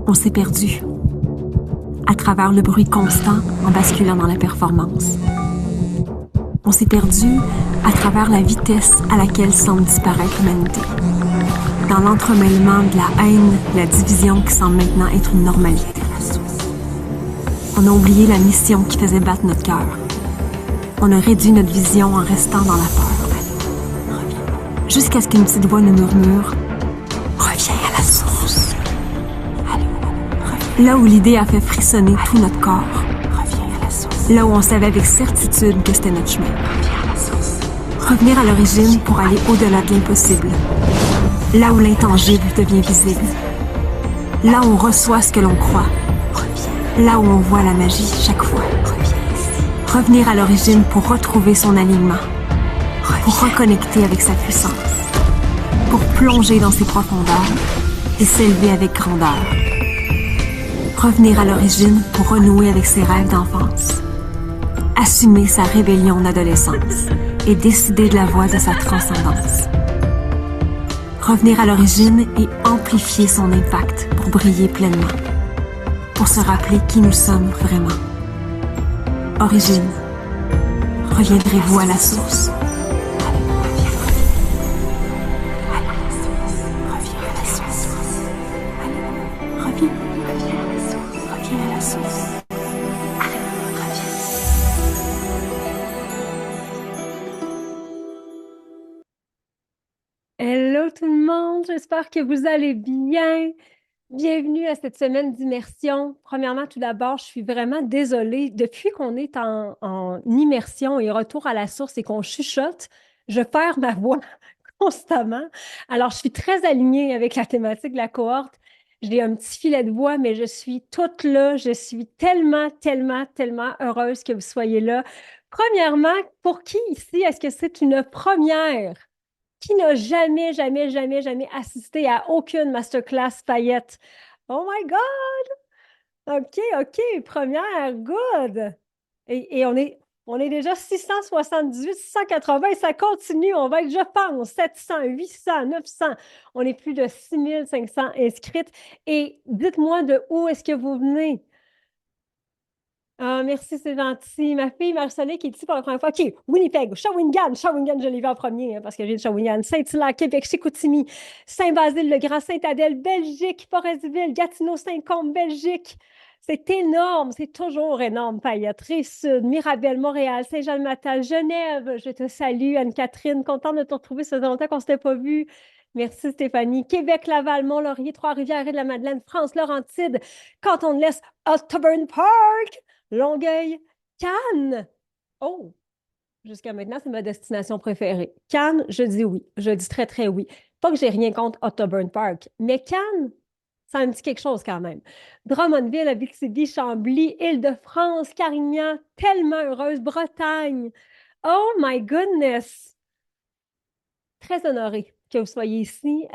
On s'est perdu à travers le bruit constant en basculant dans la performance. On s'est perdu à travers la vitesse à laquelle semble disparaître l'humanité. Dans l'entremêlement de la haine, de la division qui semble maintenant être une normalité. On a oublié la mission qui faisait battre notre cœur. On a réduit notre vision en restant dans la peur. Jusqu'à ce qu'une petite voix nous murmure « Reviens à la source ». Là où l'idée a fait frissonner tout notre corps. Là où on savait avec certitude que c'était notre chemin. Revenir à l'origine pour aller au-delà de l'impossible. Là où l'intangible devient visible. Là où on reçoit ce que l'on croit. Là où on voit la magie chaque fois. Revenir à l'origine pour retrouver son alignement. Pour reconnecter avec sa puissance. Pour plonger dans ses profondeurs et s'élever avec grandeur. Revenir à l'origine pour renouer avec ses rêves d'enfance. Assumer sa rébellion d'adolescence et décider de la voie de sa transcendance. Revenir à l'origine et amplifier son impact pour briller pleinement. Pour se rappeler qui nous sommes vraiment. Origine, reviendrez-vous à la source? Hello tout le monde, j'espère que vous allez bien. Bienvenue à cette semaine d'immersion. Premièrement, tout d'abord, je suis vraiment désolée. Depuis qu'on est en immersion et retour à la source et qu'on chuchote, je perds ma voix constamment. Alors, je suis très alignée avec la thématique de la cohorte. J'ai un petit filet de voix, mais je suis toute là. Je suis tellement, tellement, tellement heureuse que vous soyez là. Premièrement, pour qui ici est-ce que c'est une première? Qui n'a jamais, jamais, jamais, jamais assisté à aucune masterclass paillettes? Oh my God! OK, OK, première, good! Et on est déjà 678, 680, et ça continue. On va être, je pense, 700, 800, 900. On est plus de 6500 inscrites. Et dites-moi de où est-ce que vous venez? Ah, merci, c'est gentil. Ma fille Marie-Soleil qui est ici pour la première fois. OK, Winnipeg, Shawinigan. Shawinigan, je l'ai vu en premier parce que j'ai de Shawinigan. Saint-Hilaire, Québec, Chicoutimi, Saint-Basile-le-Grand, Saint-Adèle, Belgique, Forestville, Gatineau, Saint-Côme, Belgique. C'est énorme, c'est toujours énorme, Payette. Rive-Sud, Mirabel, Montréal, Saint-Jean-de-Matal, Genève. Je te salue, Anne-Catherine. Contente de te retrouver. Ça faisait longtemps qu'on ne s'était pas vu. Merci, Stéphanie. Québec, Laval, Mont-Laurier, Trois-Rivières, de la Madeleine, France, Laurentide, Canton de l'Est, Ottoburn Park. Longueuil, Cannes. Oh, jusqu'à maintenant, c'est ma destination préférée. Cannes, je dis oui. Je dis très, très oui. Pas que j'ai rien contre Ottoburn Park, mais Cannes, ça me dit quelque chose quand même. Drummondville, Abitibi, Chambly, Île-de-France, Carignan, tellement heureuse, Bretagne. Oh my goodness! Très honorée que vous soyez ici.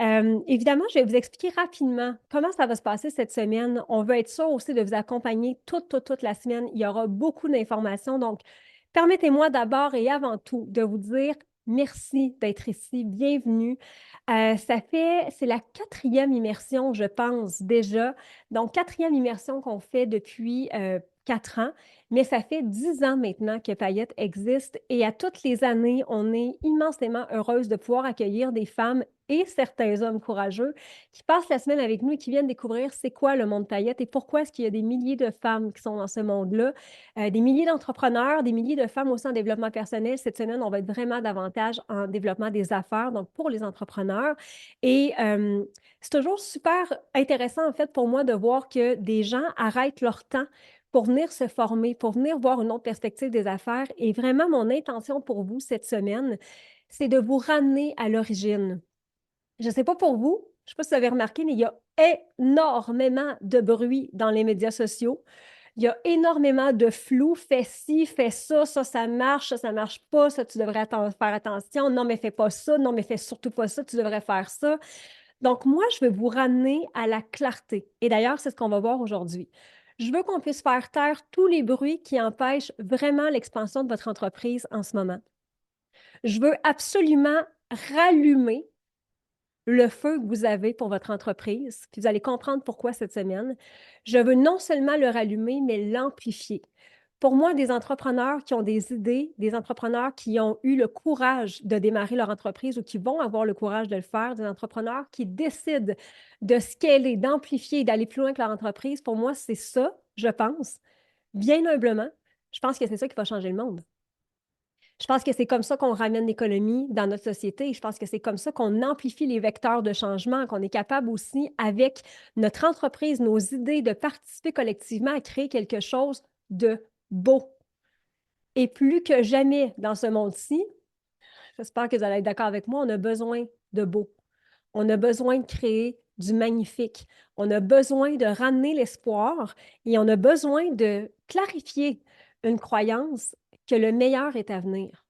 Évidemment, je vais vous expliquer rapidement comment ça va se passer cette semaine. On veut être sûr aussi de vous accompagner toute la semaine. Il y aura beaucoup d'informations. Donc, permettez-moi d'abord et avant tout de vous dire merci d'être ici. Bienvenue. C'est la quatrième immersion, je pense, déjà. Donc, quatrième immersion qu'on fait depuis 4 ans. Mais ça fait 10 ans maintenant que Payette existe et à toutes les années, on est immensément heureuse de pouvoir accueillir des femmes et certains hommes courageux qui passent la semaine avec nous et qui viennent découvrir c'est quoi le monde Payette et pourquoi est-ce qu'il y a des milliers de femmes qui sont dans ce monde-là, des milliers d'entrepreneurs, des milliers de femmes aussi en développement personnel. Cette semaine, on va être vraiment davantage en développement des affaires, donc pour les entrepreneurs. Et c'est toujours super intéressant en fait pour moi de voir que des gens arrêtent leur temps pour venir se former, pour venir voir une autre perspective des affaires. Et vraiment, mon intention pour vous cette semaine, c'est de vous ramener à l'origine. Je ne sais pas pour vous, je ne sais pas si vous avez remarqué, mais il y a énormément de bruit dans les médias sociaux. Il y a énormément de flou. Fais ci, fais ça marche, ça marche pas, ça, tu devrais faire attention. Non, mais fais pas ça. Non, mais fais surtout pas ça, tu devrais faire ça. Donc, moi, je veux vous ramener à la clarté. Et d'ailleurs, c'est ce qu'on va voir aujourd'hui. Je veux qu'on puisse faire taire tous les bruits qui empêchent vraiment l'expansion de votre entreprise en ce moment. Je veux absolument rallumer le feu que vous avez pour votre entreprise, puis vous allez comprendre pourquoi cette semaine. Je veux non seulement le rallumer, mais l'amplifier. Pour moi, des entrepreneurs qui ont des idées, des entrepreneurs qui ont eu le courage de démarrer leur entreprise ou qui vont avoir le courage de le faire, des entrepreneurs qui décident de scaler, d'amplifier, d'aller plus loin que leur entreprise, pour moi, c'est ça, je pense, bien humblement, je pense que c'est ça qui va changer le monde. Je pense que c'est comme ça qu'on ramène l'économie dans notre société. Je pense que c'est comme ça qu'on amplifie les vecteurs de changement, qu'on est capable aussi, avec notre entreprise, nos idées, de participer collectivement à créer quelque chose de beau. Et plus que jamais dans ce monde-ci, j'espère que vous allez être d'accord avec moi, on a besoin de beau. On a besoin de créer du magnifique. On a besoin de ramener l'espoir et on a besoin de clarifier une croyance que le meilleur est à venir.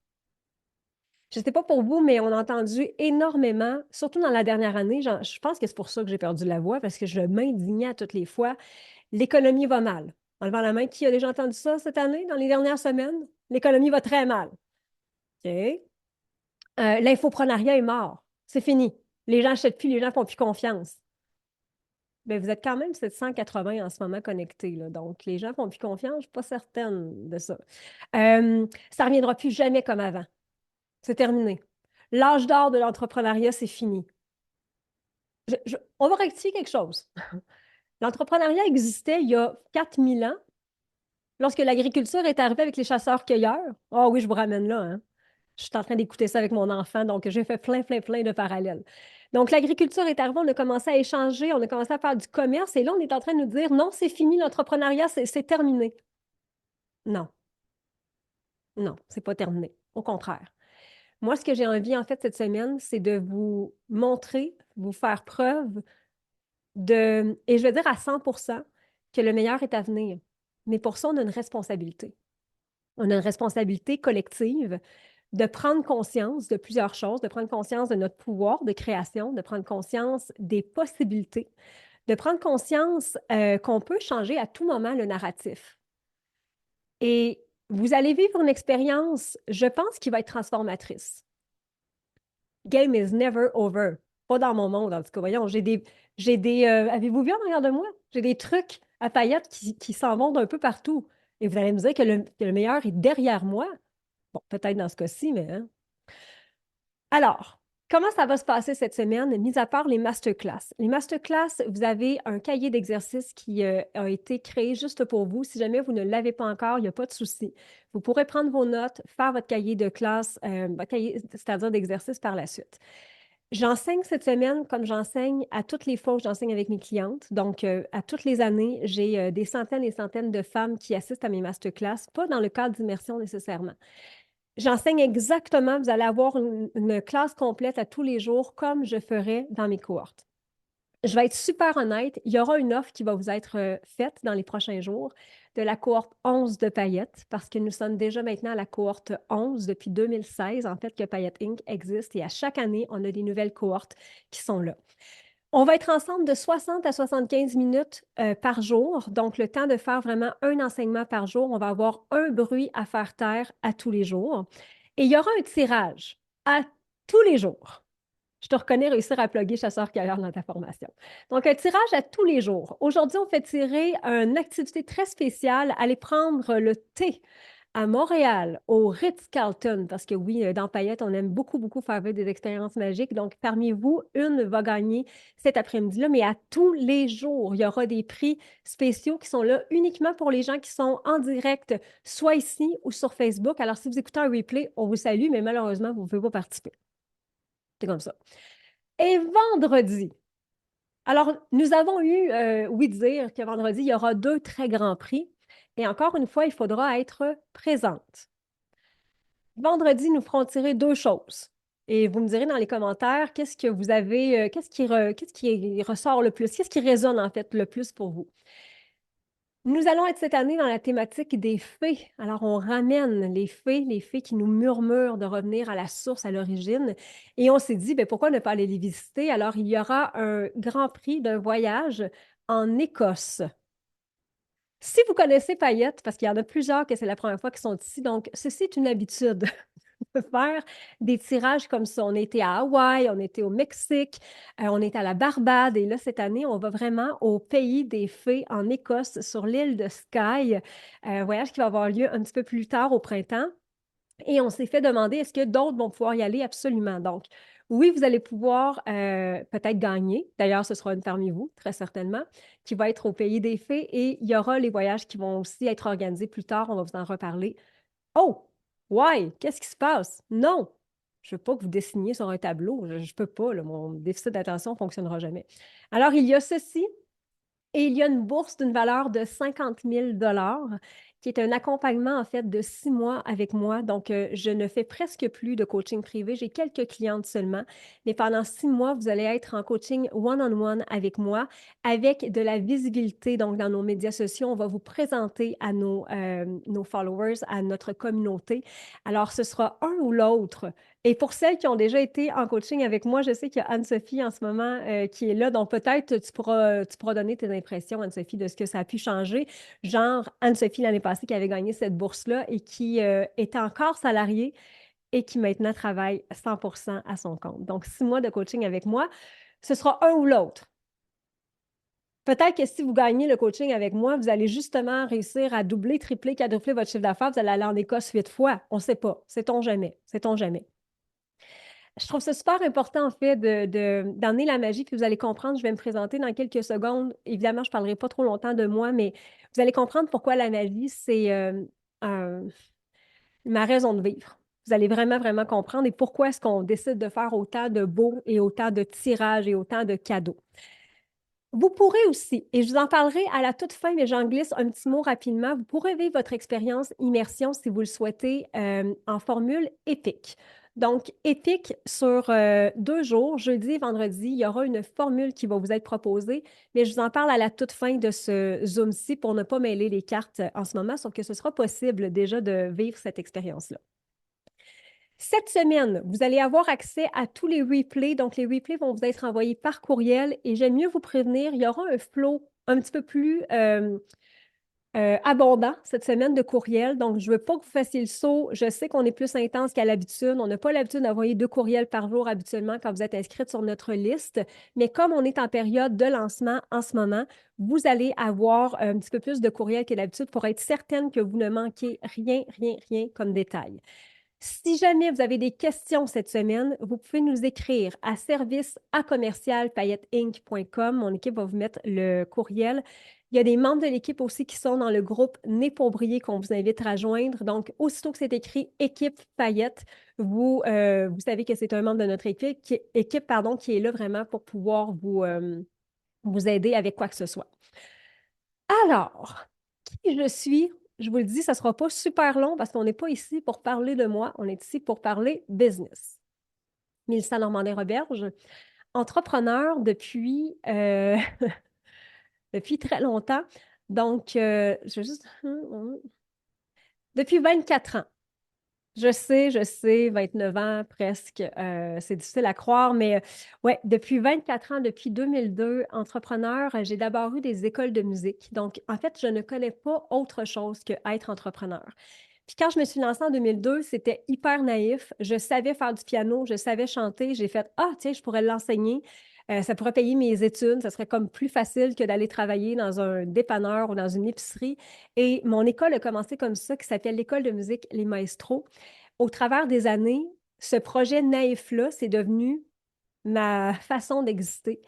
Je ne sais pas pour vous, mais on a entendu énormément, surtout dans la dernière année, je pense que c'est pour ça que j'ai perdu la voix, parce que je m'indignais à toutes les fois. L'économie va mal. En levant la main, qui a déjà entendu ça cette année, dans les dernières semaines? L'économie va très mal. OK. L'infoprenariat est mort. C'est fini. Les gens n'achètent plus, les gens ne font plus confiance. Bien, vous êtes quand même 780 en ce moment connectés, là. Donc, les gens ne font plus confiance, je ne suis pas certaine de ça. Ça ne reviendra plus jamais comme avant. C'est terminé. L'âge d'or de l'entrepreneuriat, c'est fini. On va rectifier quelque chose. L'entrepreneuriat existait il y a 4000 ans, lorsque l'agriculture est arrivée avec les chasseurs-cueilleurs. Ah oui, je vous ramène là, hein. Je suis en train d'écouter ça avec mon enfant, donc j'ai fait plein, plein, plein de parallèles. Donc, l'agriculture est arrivée, on a commencé à échanger, on a commencé à faire du commerce, et là, on est en train de nous dire, non, c'est fini, l'entrepreneuriat, c'est terminé. Non, non, c'est pas terminé. Au contraire. Moi, ce que j'ai envie, en fait, cette semaine, c'est de vous montrer, vous faire preuve et je veux dire à 100% que le meilleur est à venir. Mais pour ça, on a une responsabilité. On a une responsabilité collective de prendre conscience de plusieurs choses, de prendre conscience de notre pouvoir de création, de prendre conscience des possibilités, de prendre conscience qu'on peut changer à tout moment le narratif. Et vous allez vivre une expérience, je pense, qui va être transformatrice. Game is never over. Pas dans mon monde, en tout cas. Voyons, avez-vous vu en arrière de moi? J'ai des trucs à paillettes qui s'en vont d'un peu partout. Et vous allez me dire que le meilleur est derrière moi. Bon, peut-être dans ce cas-ci, mais hein. Alors, comment ça va se passer cette semaine, mis à part les masterclass? Les masterclass, vous avez un cahier d'exercices qui a été créé juste pour vous. Si jamais vous ne l'avez pas encore, il n'y a pas de souci. Vous pourrez prendre vos notes, faire votre cahier de classe, c'est-à-dire d'exercices par la suite. J'enseigne cette semaine comme j'enseigne à toutes les fois où j'enseigne avec mes clientes. Donc, à toutes les années, j'ai des centaines et centaines de femmes qui assistent à mes masterclass, pas dans le cadre d'immersion nécessairement. J'enseigne exactement, vous allez avoir une classe complète à tous les jours comme je ferais dans mes cohortes. Je vais être super honnête, il y aura une offre qui va vous être faite dans les prochains jours de la cohorte 11 de Payette, parce que nous sommes déjà maintenant à la cohorte 11 depuis 2016, en fait, que Payette Inc. existe et à chaque année, on a des nouvelles cohortes qui sont là. On va être ensemble de 60 à 75 minutes par jour, donc le temps de faire vraiment un enseignement par jour. On va avoir un bruit à faire taire à tous les jours. Et il y aura un tirage à tous les jours. Je te reconnais réussir à plugger chasseur-cueilleur dans ta formation. Donc, un tirage à tous les jours. Aujourd'hui, on fait tirer une activité très spéciale, aller prendre le thé à Montréal, au Ritz-Carlton, parce que oui, dans Payette, on aime beaucoup, beaucoup faire vivre des expériences magiques. Donc, parmi vous, une va gagner cet après-midi-là, mais à tous les jours, il y aura des prix spéciaux qui sont là uniquement pour les gens qui sont en direct, soit ici ou sur Facebook. Alors, si vous écoutez un replay, on vous salue, mais malheureusement, vous ne pouvez pas participer. C'est comme ça. Et vendredi, alors, nous avons eu, oui, dire que vendredi, il y aura 2 très grands prix. Et encore une fois, il faudra être présente. Vendredi, nous ferons tirer 2 choses. Et vous me direz dans les commentaires qu'est-ce que vous avez, qu'est-ce qui ressort le plus, qu'est-ce qui résonne en fait le plus pour vous. Nous allons être cette année dans la thématique des fées. Alors, on ramène les fées qui nous murmurent de revenir à la source, à l'origine. Et on s'est dit, bien, pourquoi ne pas aller les visiter? Alors, il y aura un grand prix d'un voyage en Écosse. Si vous connaissez Payette, parce qu'il y en a plusieurs que c'est la première fois qu'ils sont ici, donc ceci est une habitude. faire des tirages comme ça. On était à Hawaï, on était au Mexique, on était à la Barbade et là, cette année, on va vraiment au pays des fées en Écosse, sur l'île de Skye, un voyage qui va avoir lieu un petit peu plus tard au printemps. Et on s'est fait demander est-ce que d'autres vont pouvoir y aller absolument. Donc, oui, vous allez pouvoir peut-être gagner. D'ailleurs, ce sera une parmi vous, très certainement, qui va être au pays des fées. Et il y aura les voyages qui vont aussi être organisés plus tard. On va vous en reparler. Oh, ouais, qu'est-ce qui se passe? Non, je ne veux pas que vous dessiniez sur un tableau. Je ne peux pas, là, mon déficit d'attention ne fonctionnera jamais. Alors, il y a ceci. Et il y a une bourse d'une valeur de 50 000 qui est un accompagnement en fait de 6 mois avec moi. Donc, je ne fais presque plus de coaching privé. J'ai quelques clientes seulement. Mais pendant 6 mois, vous allez être en coaching one-on-one avec moi, avec de la visibilité. Donc, dans nos médias sociaux, on va vous présenter à nos followers, à notre communauté. Alors, ce sera un ou l'autre. Et pour celles qui ont déjà été en coaching avec moi, je sais qu'il y a Anne-Sophie en ce moment qui est là. Donc, peut-être tu pourras donner tes impressions, Anne-Sophie, de ce que ça a pu changer. Genre, Anne-Sophie, l'année passée, qui avait gagné cette bourse-là et qui était encore salariée et qui maintenant travaille 100% à son compte. Donc, 6 mois de coaching avec moi, ce sera un ou l'autre. Peut-être que si vous gagnez le coaching avec moi, vous allez justement réussir à doubler, tripler, quadrupler votre chiffre d'affaires. Vous allez aller en Écosse 8 fois. On ne sait pas. Sait-on jamais? Sait-on jamais? Je trouve ça super important, en fait, d'emmener la magie, puis vous allez comprendre, je vais me présenter dans quelques secondes. Évidemment, je ne parlerai pas trop longtemps de moi, mais vous allez comprendre pourquoi la magie, c'est un- ma raison de vivre. Vous allez vraiment, vraiment comprendre et pourquoi est-ce qu'on décide de faire autant de beaux et autant de tirages et autant de cadeaux. Vous pourrez aussi, et je vous en parlerai à la toute fin, mais j'en glisse un petit mot rapidement, vous pourrez vivre votre expérience immersion si vous le souhaitez en formule épique. Donc, épique sur 2 jours, jeudi et vendredi, il y aura une formule qui va vous être proposée, mais je vous en parle à la toute fin de ce Zoom-ci pour ne pas mêler les cartes en ce moment, sauf que ce sera possible déjà de vivre cette expérience-là. Cette semaine, vous allez avoir accès à tous les replays. Donc, les replays vont vous être envoyés par courriel et j'aime mieux vous prévenir, il y aura un flow un petit peu plus abondant cette semaine de courriel. Donc, je ne veux pas que vous fassiez le saut. Je sais qu'on est plus intense qu'à l'habitude. On n'a pas l'habitude d'envoyer 2 courriels par jour habituellement quand vous êtes inscrite sur notre liste. Mais comme on est en période de lancement en ce moment, vous allez avoir un petit peu plus de courriels que d'habitude pour être certaine que vous ne manquez rien, rien, rien comme détail. Si jamais vous avez des questions cette semaine, vous pouvez nous écrire à service@commercialpailleteinc.com. Mon équipe va vous mettre le courriel. Il y a des membres de l'équipe aussi qui sont dans le groupe Né pour briller qu'on vous invite à rejoindre. Donc, aussitôt que c'est écrit équipe paillette, vous savez que c'est un membre de notre équipe pardon, qui est là vraiment pour pouvoir vous aider avec quoi que ce soit. Alors, qui je suis? Je vous le dis, ça ne sera pas super long parce qu'on n'est pas ici pour parler de moi, on est ici pour parler business. Mélissa Normandin-Roberge, entrepreneur depuis très longtemps. Donc, je vais juste. Depuis 24 ans. Je sais, 29 ans presque, c'est difficile à croire, mais ouais, depuis 24 ans, depuis 2002, entrepreneur, j'ai d'abord eu des écoles de musique. Donc, en fait, je ne connais pas autre chose qu'être entrepreneur. Puis quand je me suis lancée en 2002, c'était hyper naïf. Je savais faire du piano, je savais chanter. J'ai fait, ah, tiens, je pourrais l'enseigner. Ça pourrait payer mes études. Ça serait comme plus facile que d'aller travailler dans un dépanneur ou dans une épicerie. Et mon école a commencé comme ça, qui s'appelle l'École de musique Les Maestros. Au travers des années, ce projet naïf-là, c'est devenu ma façon d'exister.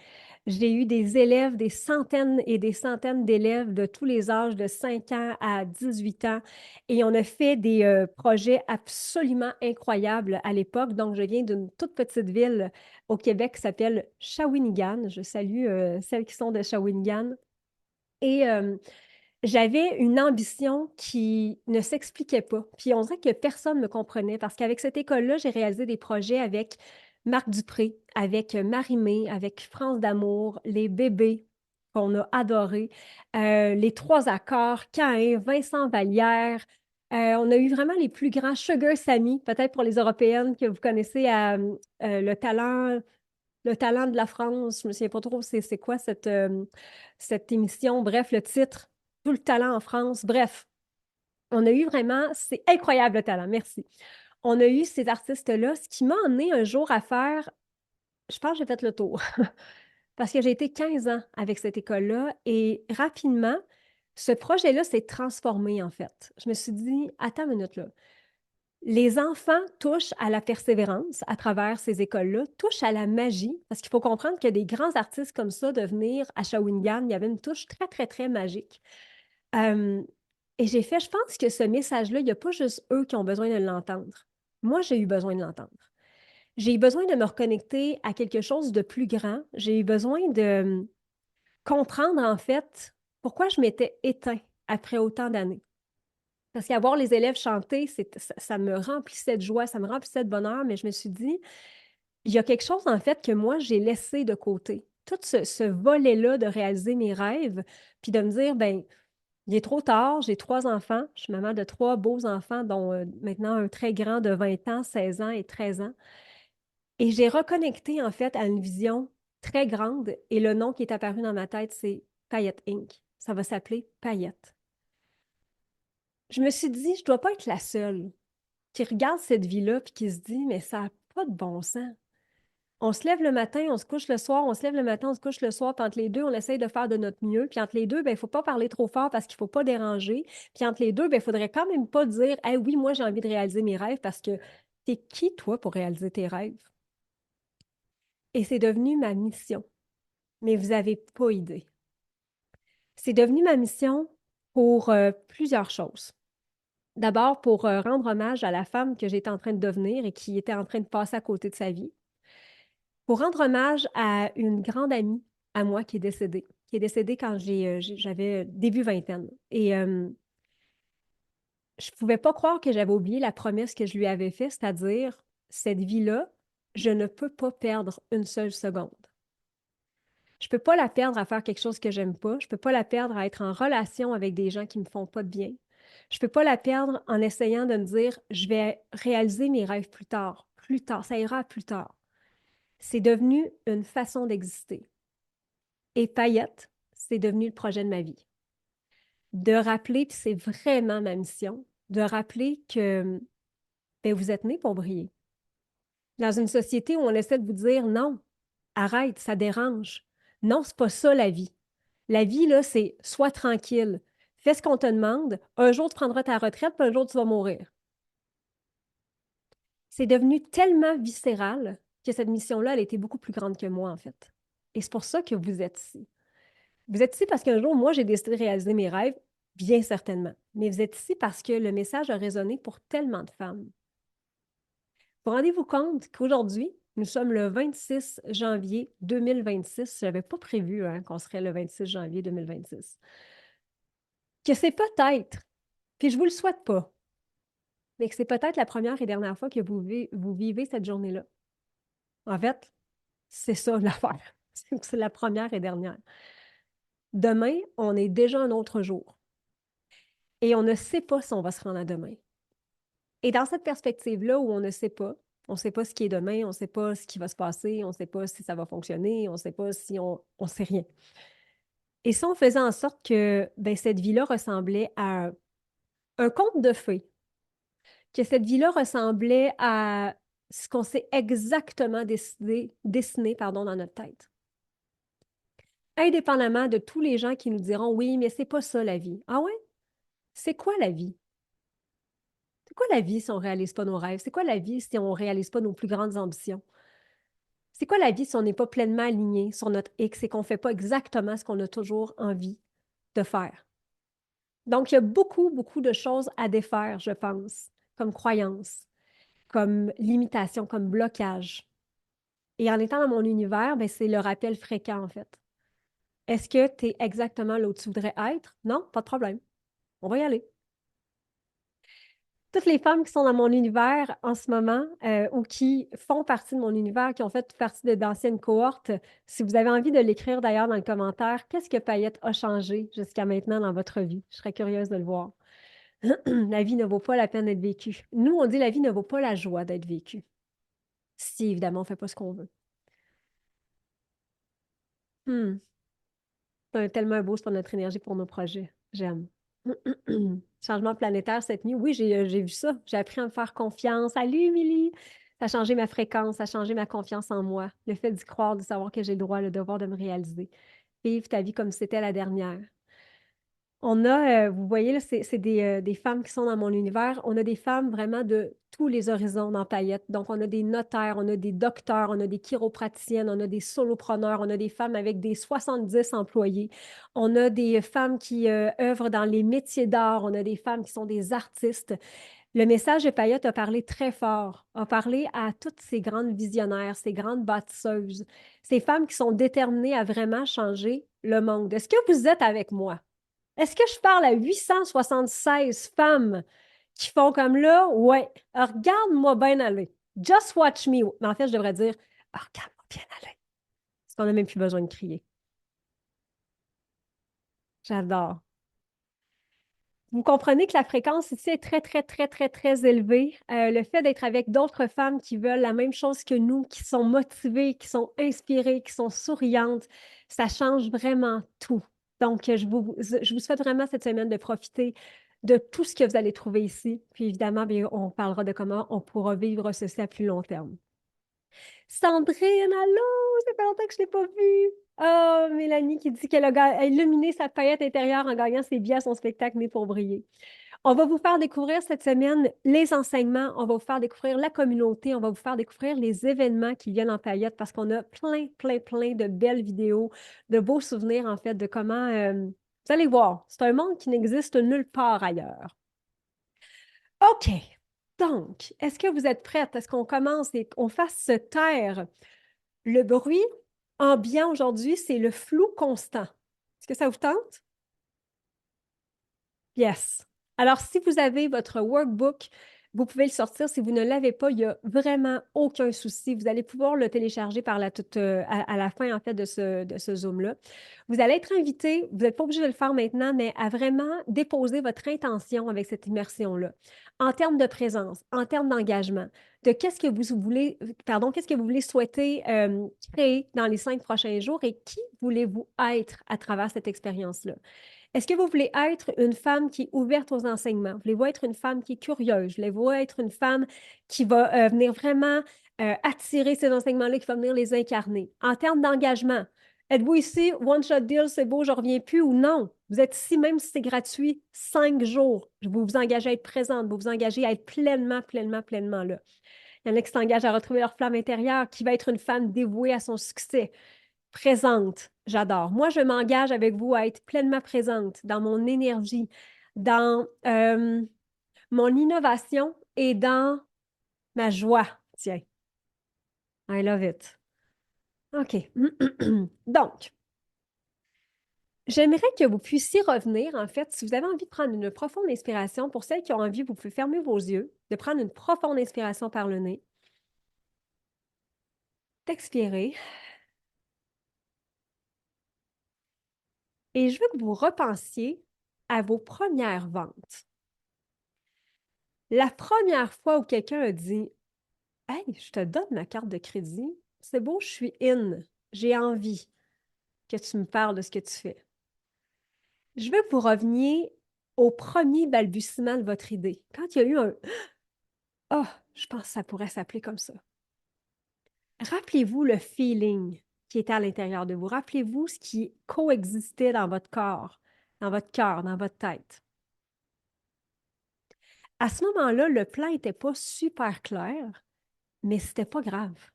J'ai eu des élèves, des centaines et des centaines d'élèves de tous les âges, de 5 ans à 18 ans, et on a fait des projets absolument incroyables à l'époque. Donc, je viens d'une toute petite ville au Québec qui s'appelle Shawinigan. Je salue celles qui sont de Shawinigan. Et j'avais une ambition qui ne s'expliquait pas. Puis on dirait que personne ne me comprenait parce qu'avec cette école-là, j'ai réalisé des projets avec Marc Dupré, avec Marie-Mé, avec France d'Amour, les bébés qu'on a adorés, les trois accords, Caïn, Vincent Vallière. On a eu vraiment les plus grands Sugar Sammy, peut-être pour les Européennes que vous connaissez le talent de la France. Je ne me souviens pas trop c'est quoi cette émission. Bref, le titre. Tout le talent en France. Bref, on a eu vraiment, c'est incroyable le talent, merci. on a eu ces artistes-là, ce qui m'a amené un jour à faire, je pense que j'ai fait le tour, parce que j'ai été 15 ans avec cette école-là et rapidement, ce projet-là s'est transformé en fait. Je me suis dit, attends une minute là. Les enfants touchent à la persévérance à travers ces écoles-là, touchent à la magie, parce qu'il faut comprendre que des grands artistes comme ça, de venir à Shawinigan, il y avait une touche très, très, très magique. Euh, et j'ai fait, je pense que ce message-là, il n'y a pas juste eux qui ont besoin de l'entendre. Moi, j'ai eu besoin de l'entendre. J'ai eu besoin de me reconnecter à quelque chose de plus grand. J'ai eu besoin de comprendre, en fait, pourquoi je m'étais éteint après autant d'années. Parce qu'avoir les élèves chanter, ça me remplissait de joie, ça me remplissait de bonheur, mais je me suis dit, il y a quelque chose, en fait, que moi, j'ai laissé de côté. Tout ce volet-là de réaliser mes rêves, puis de me dire, ben il est trop tard, j'ai 3 enfants, je suis maman de 3 beaux enfants, dont maintenant un très grand de 20 ans, 16 ans et 13 ans. Et j'ai reconnecté en fait à une vision très grande et le nom qui est apparu dans ma tête, c'est Payette Inc. Ça va s'appeler Payette. Je me suis dit, je ne dois pas être la seule qui regarde cette vie-là puis qui se dit, mais ça n'a pas de bon sens. On se lève le matin, on se couche le soir, on se lève le matin, on se couche le soir, puis entre les deux, on essaye de faire de notre mieux. Puis entre les deux, ben, il ne faut pas parler trop fort parce qu'il ne faut pas déranger. Puis entre les deux, ben, il ne faudrait quand même pas dire, eh oui, moi, j'ai envie de réaliser mes rêves parce que t'es qui, toi, pour réaliser tes rêves? Et c'est devenu ma mission. Mais vous n'avez pas idée. C'est devenu ma mission pour plusieurs choses. D'abord, pour rendre hommage à la femme que j'étais en train de devenir et qui était en train de passer à côté de sa vie. Pour rendre hommage à une grande amie à moi qui est décédée quand j'avais début vingtaine. Et je ne pouvais pas croire que j'avais oublié la promesse que je lui avais faite, c'est-à-dire, cette vie-là, je ne peux pas perdre une seule seconde. Je ne peux pas la perdre à faire quelque chose que j'aime pas. Je ne peux pas la perdre à être en relation avec des gens qui ne me font pas de bien. Je ne peux pas la perdre en essayant de me dire, je vais réaliser mes rêves plus tard, ça ira plus tard. C'est devenu une façon d'exister. Et Paillette, c'est devenu le projet de ma vie. De rappeler, puis c'est vraiment ma mission, de rappeler que ben, vous êtes né pour briller. Dans une société où on essaie de vous dire non, arrête, ça dérange. Non, c'est pas ça la vie. La vie, là, c'est sois tranquille. Fais ce qu'on te demande. Un jour, tu prendras ta retraite, puis un jour, tu vas mourir. C'est devenu tellement viscéral que cette mission-là, elle a été beaucoup plus grande que moi, en fait. Et c'est pour ça que vous êtes ici. Vous êtes ici parce qu'un jour, moi, j'ai décidé de réaliser mes rêves, bien certainement. Mais vous êtes ici parce que le message a résonné pour tellement de femmes. Vous rendez-vous compte qu'aujourd'hui, nous sommes le 26 janvier 2026. Je n'avais pas prévu hein, qu'on serait le 26 janvier 2026. Que c'est peut-être, puis je ne vous le souhaite pas, mais que c'est peut-être la première et dernière fois que vous vivez cette journée-là. En fait, c'est ça l'affaire. C'est la première et dernière. Demain, on est déjà un autre jour. Et on ne sait pas si on va se rendre à demain. Et dans cette perspective-là où on ne sait pas ce qui est demain, on ne sait pas ce qui va se passer, on ne sait pas si ça va fonctionner, on ne sait pas si on ne sait rien. Et ça, on faisait en sorte que ben, cette vie-là ressemblait à un conte de fées, que cette vie-là ressemblait à ce qu'on s'est exactement dessiné pardon, dans notre tête. Indépendamment de tous les gens qui nous diront oui, mais c'est pas ça la vie. Ah ouais? C'est quoi la vie? C'est quoi la vie si on ne réalise pas nos rêves? C'est quoi la vie si on ne réalise pas nos plus grandes ambitions? C'est quoi la vie si on n'est pas pleinement aligné sur notre X et qu'on ne fait pas exactement ce qu'on a toujours envie de faire? Donc, il y a beaucoup, beaucoup de choses à défaire, je pense, comme croyance, comme limitation, comme blocage. Et en étant dans mon univers, ben, c'est le rappel fréquent, en fait. Est-ce que tu es exactement là où tu voudrais être? Non, pas de problème. On va y aller. Toutes les femmes qui sont dans mon univers en ce moment ou qui font partie de mon univers, qui ont fait partie d'anciennes cohortes, si vous avez envie de l'écrire d'ailleurs dans le commentaire, qu'est-ce que Payette a changé jusqu'à maintenant dans votre vie? Je serais curieuse de le voir. La vie ne vaut pas la peine d'être vécue. Nous, on dit la vie ne vaut pas la joie d'être vécue. Si évidemment, on ne fait pas ce qu'on veut. C'est tellement beau sur notre énergie pour nos projets. J'aime. Changement planétaire cette nuit. Oui, j'ai vu ça. J'ai appris à me faire confiance. Salut, Émilie! Ça a changé ma fréquence, ça a changé ma confiance en moi. Le fait d'y croire, de savoir que j'ai le droit, le devoir de me réaliser. Vive ta vie comme si c'était la dernière. On a, vous voyez, là, c'est des femmes qui sont dans mon univers. On a des femmes vraiment de tous les horizons dans Paillette. Donc, on a des notaires, on a des docteurs, on a des chiropraticiennes, on a des solopreneurs, on a des femmes avec des 70 employés. On a des femmes qui œuvrent dans les métiers d'art. On a des femmes qui sont des artistes. Le message de Paillette a parlé très fort, a parlé à toutes ces grandes visionnaires, ces grandes bâtisseuses, ces femmes qui sont déterminées à vraiment changer le monde. Est-ce que vous êtes avec moi? Est-ce que je parle à 876 femmes qui font comme là? Ouais, regarde-moi bien aller. Just watch me. Mais en fait, je devrais dire, regarde-moi bien aller. Parce qu'on n'a même plus besoin de crier. J'adore. Vous comprenez que la fréquence ici est très, très, très, très, très élevée. Le fait d'être avec d'autres femmes qui veulent la même chose que nous, qui sont motivées, qui sont inspirées, qui sont souriantes, ça change vraiment tout. Donc, je vous souhaite vraiment cette semaine de profiter de tout ce que vous allez trouver ici. Puis évidemment, bien, on parlera de comment on pourra vivre ceci à plus long terme. Sandrine, allô, ça fait longtemps que je ne t'ai pas vue. Oh, Mélanie qui dit qu'elle a illuminé sa paillette intérieure en gagnant ses billets à son spectacle Né pour briller. On va vous faire découvrir cette semaine les enseignements, on va vous faire découvrir la communauté, on va vous faire découvrir les événements qui viennent en paillettes parce qu'on a plein, plein, plein de belles vidéos, de beaux souvenirs en fait de comment... vous allez voir, c'est un monde qui n'existe nulle part ailleurs. OK. Donc, est-ce que vous êtes prête? Est-ce qu'on commence et qu'on fasse se taire le bruit ambiant aujourd'hui, c'est le flou constant. Est-ce que ça vous tente? Yes. Alors, si vous avez votre workbook, vous pouvez le sortir. Si vous ne l'avez pas, il n'y a vraiment aucun souci. Vous allez pouvoir le télécharger par à la fin, en fait, de ce Zoom-là. Vous allez être invité, vous n'êtes pas obligé de le faire maintenant, mais à vraiment déposer votre intention avec cette immersion-là. En termes de présence, en termes d'engagement, de qu'est-ce que vous voulez, pardon, qu'est-ce que vous voulez souhaiter créer dans les 5 prochains jours et qui voulez-vous être à travers cette expérience-là? Est-ce que vous voulez être une femme qui est ouverte aux enseignements? Voulez-vous être une femme qui est curieuse? Voulez-vous être une femme qui va venir vraiment attirer ces enseignements-là, qui va venir les incarner? En termes d'engagement, êtes-vous ici, one shot deal, c'est beau, je ne reviens plus ou non? Vous êtes ici, même si c'est gratuit, 5 jours. Vous vous engagez à être présente, vous vous engagez à être pleinement, pleinement, pleinement là. Il y en a qui s'engagent à retrouver leur flamme intérieure, qui va être une femme dévouée à son succès présente. J'adore. Moi, je m'engage avec vous à être pleinement présente dans mon énergie, dans mon innovation et dans ma joie. Tiens, I love it. OK. Donc, j'aimerais que vous puissiez revenir, en fait, si vous avez envie de prendre une profonde inspiration, pour celles qui ont envie, vous pouvez fermer vos yeux, de prendre une profonde inspiration par le nez, d'expirer, et je veux que vous repensiez à vos premières ventes. La première fois où quelqu'un a dit Hey, je te donne ma carte de crédit, c'est beau, je suis in, j'ai envie que tu me parles de ce que tu fais. Je veux que vous reveniez au premier balbutiement de votre idée. Quand il y a eu un Ah, je pense que ça pourrait s'appeler comme ça. Rappelez-vous le feeling qui était à l'intérieur de vous. Rappelez-vous ce qui coexistait dans votre corps, dans votre cœur, dans votre tête. À ce moment-là, le plan n'était pas super clair, mais c'était pas grave.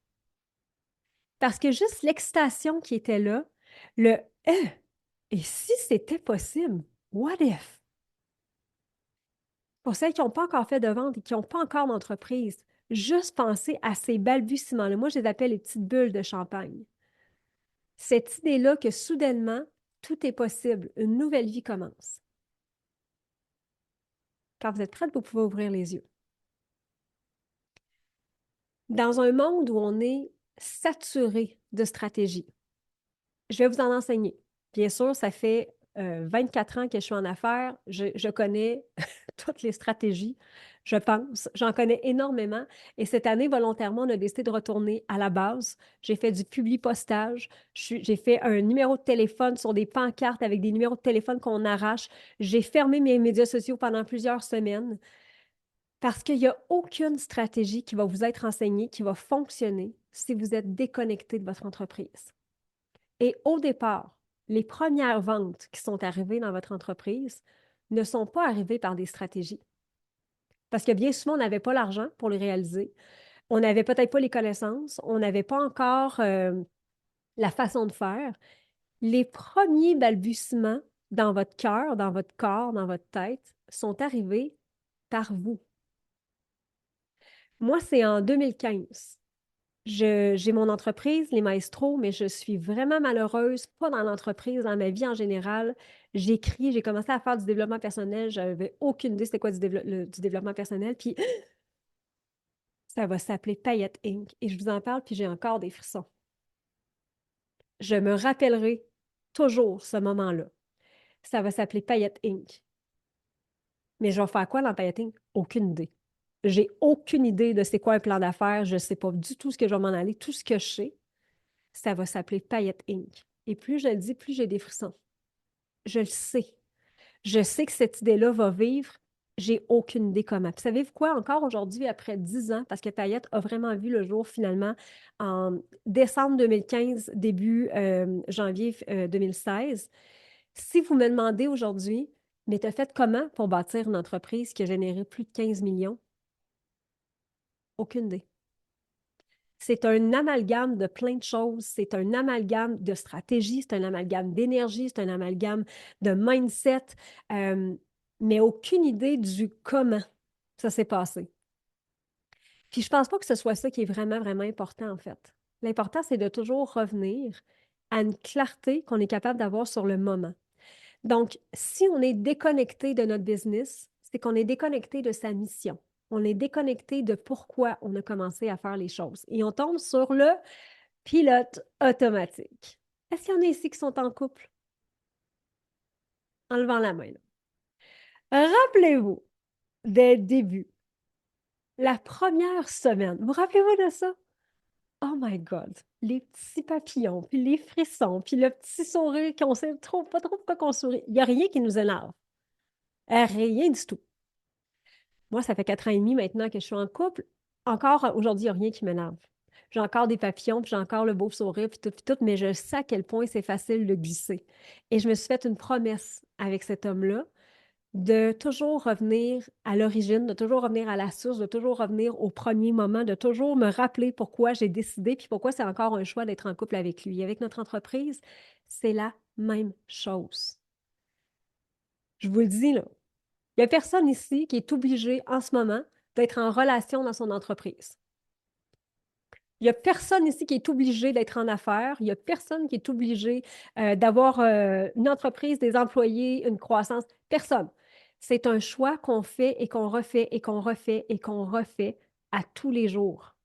Parce que juste l'excitation qui était là, le et si c'était possible, what if? Pour celles qui n'ont pas encore fait de vente et qui n'ont pas encore d'entreprise, juste penser à ces balbutiements-là. Moi, je les appelle les petites bulles de champagne. Cette idée-là que soudainement, tout est possible, une nouvelle vie commence. Quand vous êtes prête, vous pouvez ouvrir les yeux. Dans un monde où on est saturé de stratégies, je vais vous en enseigner. Bien sûr, ça fait 24 ans que je suis en affaires. Je connais toutes les stratégies, je pense. J'en connais énormément. Et cette année, volontairement, on a décidé de retourner à la base. J'ai fait du publi-postage. J'ai fait un numéro de téléphone sur des pancartes avec des numéros de téléphone qu'on arrache. J'ai fermé mes médias sociaux pendant plusieurs semaines parce qu'il n'y a aucune stratégie qui va vous être enseignée, qui va fonctionner si vous êtes déconnecté de votre entreprise. Et au départ, les premières ventes qui sont arrivées dans votre entreprise ne sont pas arrivées par des stratégies. Parce que bien souvent, on n'avait pas l'argent pour les réaliser. On n'avait peut-être pas les connaissances. On n'avait pas encore la façon de faire. Les premiers balbutiements dans votre cœur, dans votre corps, dans votre tête sont arrivés par vous. Moi, c'est en 2015. J'ai mon entreprise, les maestros, mais je suis vraiment malheureuse, pas dans l'entreprise, dans ma vie en général. J'écris, j'ai commencé à faire du développement personnel, j'avais aucune idée c'était quoi du développement personnel, puis ça va s'appeler Paillette Inc. Et je vous en parle, puis j'ai encore des frissons. Je me rappellerai toujours ce moment-là. Ça va s'appeler Paillette Inc. Mais je vais faire quoi dans Paillette Inc? Aucune idée. J'ai aucune idée de c'est quoi un plan d'affaires, je ne sais pas du tout ce que je vais m'en aller, tout ce que je sais. Ça va s'appeler Paillette Inc. Et plus je le dis, plus j'ai des frissons. Je le sais. Je sais que cette idée-là va vivre. J'ai aucune idée comment. Puis savez-vous quoi? Encore aujourd'hui, après 10 ans, parce que Paillette a vraiment vu le jour finalement en décembre 2015, début janvier 2016. Si vous me demandez aujourd'hui, mais tu as fait comment pour bâtir une entreprise qui a généré plus de 15 millions? Aucune idée. C'est un amalgame de plein de choses. C'est un amalgame de stratégie, c'est un amalgame d'énergie, c'est un amalgame de mindset, euh, mais aucune idée du comment ça s'est passé. Puis je pense pas que ce soit ça qui est vraiment, vraiment important, en fait. L'important, c'est de toujours revenir à une clarté qu'on est capable d'avoir sur le moment. Donc, si on est déconnecté de notre business, c'est qu'on est déconnecté de sa mission. On est déconnecté de pourquoi on a commencé à faire les choses. Et on tombe sur le pilote automatique. Est-ce qu'il y en a ici qui sont en couple? En levant la main, là. Rappelez-vous des débuts, la première semaine. Vous rappelez-vous de ça? Oh my God! Les petits papillons, puis les frissons, puis le petit sourire qu'on sait trop, pas trop pourquoi qu'on sourit. Il n'y a rien qui nous énerve. Rien du tout. Moi, ça fait 4 ans et demi maintenant que je suis en couple. Encore aujourd'hui, il n'y a rien qui m'énerve. J'ai encore des papillons, puis j'ai encore le beau sourire, puis tout, mais je sais à quel point c'est facile de glisser. Et je me suis fait une promesse avec cet homme-là de toujours revenir à l'origine, de toujours revenir à la source, de toujours revenir au premier moment, de toujours me rappeler pourquoi j'ai décidé, puis pourquoi c'est encore un choix d'être en couple avec lui. Avec notre entreprise, c'est la même chose. Je vous le dis, là, il n'y a personne ici qui est obligé en ce moment d'être en relation dans son entreprise. Il n'y a personne ici qui est obligé d'être en affaires. Il n'y a personne qui est obligé d'avoir une entreprise, des employés, une croissance. Personne. C'est un choix qu'on fait et qu'on refait et qu'on refait et qu'on refait à tous les jours.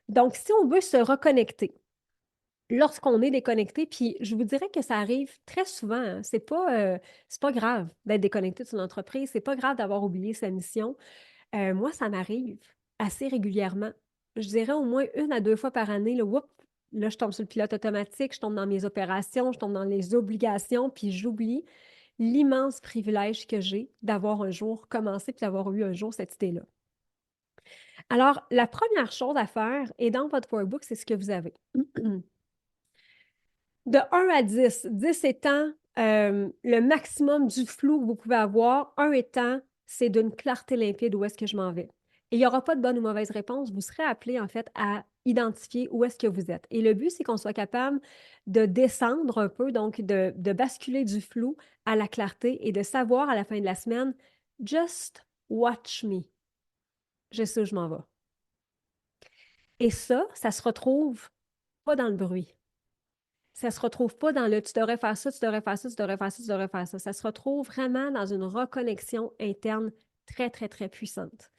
Donc, si on veut se reconnecter, lorsqu'on est déconnecté, puis je vous dirais que ça arrive très souvent, hein, c'est pas grave d'être déconnecté de son entreprise, c'est pas grave d'avoir oublié sa mission. Moi, ça m'arrive assez régulièrement. Je dirais au moins 1 à 2 fois par année, là, whoop, là, je tombe sur le pilote automatique, je tombe dans mes opérations, je tombe dans les obligations, puis j'oublie l'immense privilège que j'ai d'avoir un jour commencé puis d'avoir eu un jour cette idée-là. Alors, la première chose à faire, et dans votre workbook, c'est ce que vous avez. De 1 à 10, 10 étant le maximum du flou que vous pouvez avoir, 1 étant, c'est d'une clarté limpide où est-ce que je m'en vais. Et il n'y aura pas de bonne ou mauvaise réponse. Vous serez appelé, en fait, à identifier où est-ce que vous êtes. Et le but, c'est qu'on soit capable de descendre un peu, donc de basculer du flou à la clarté et de savoir à la fin de la semaine, just watch me. Je sais où je m'en vais. Et ça se retrouve pas dans le bruit. Ça se retrouve pas dans le tu devrais faire ça, tu devrais faire ça, tu devrais faire ça, tu devrais faire ça. Ça se retrouve vraiment dans une reconnexion interne très, très, très puissante.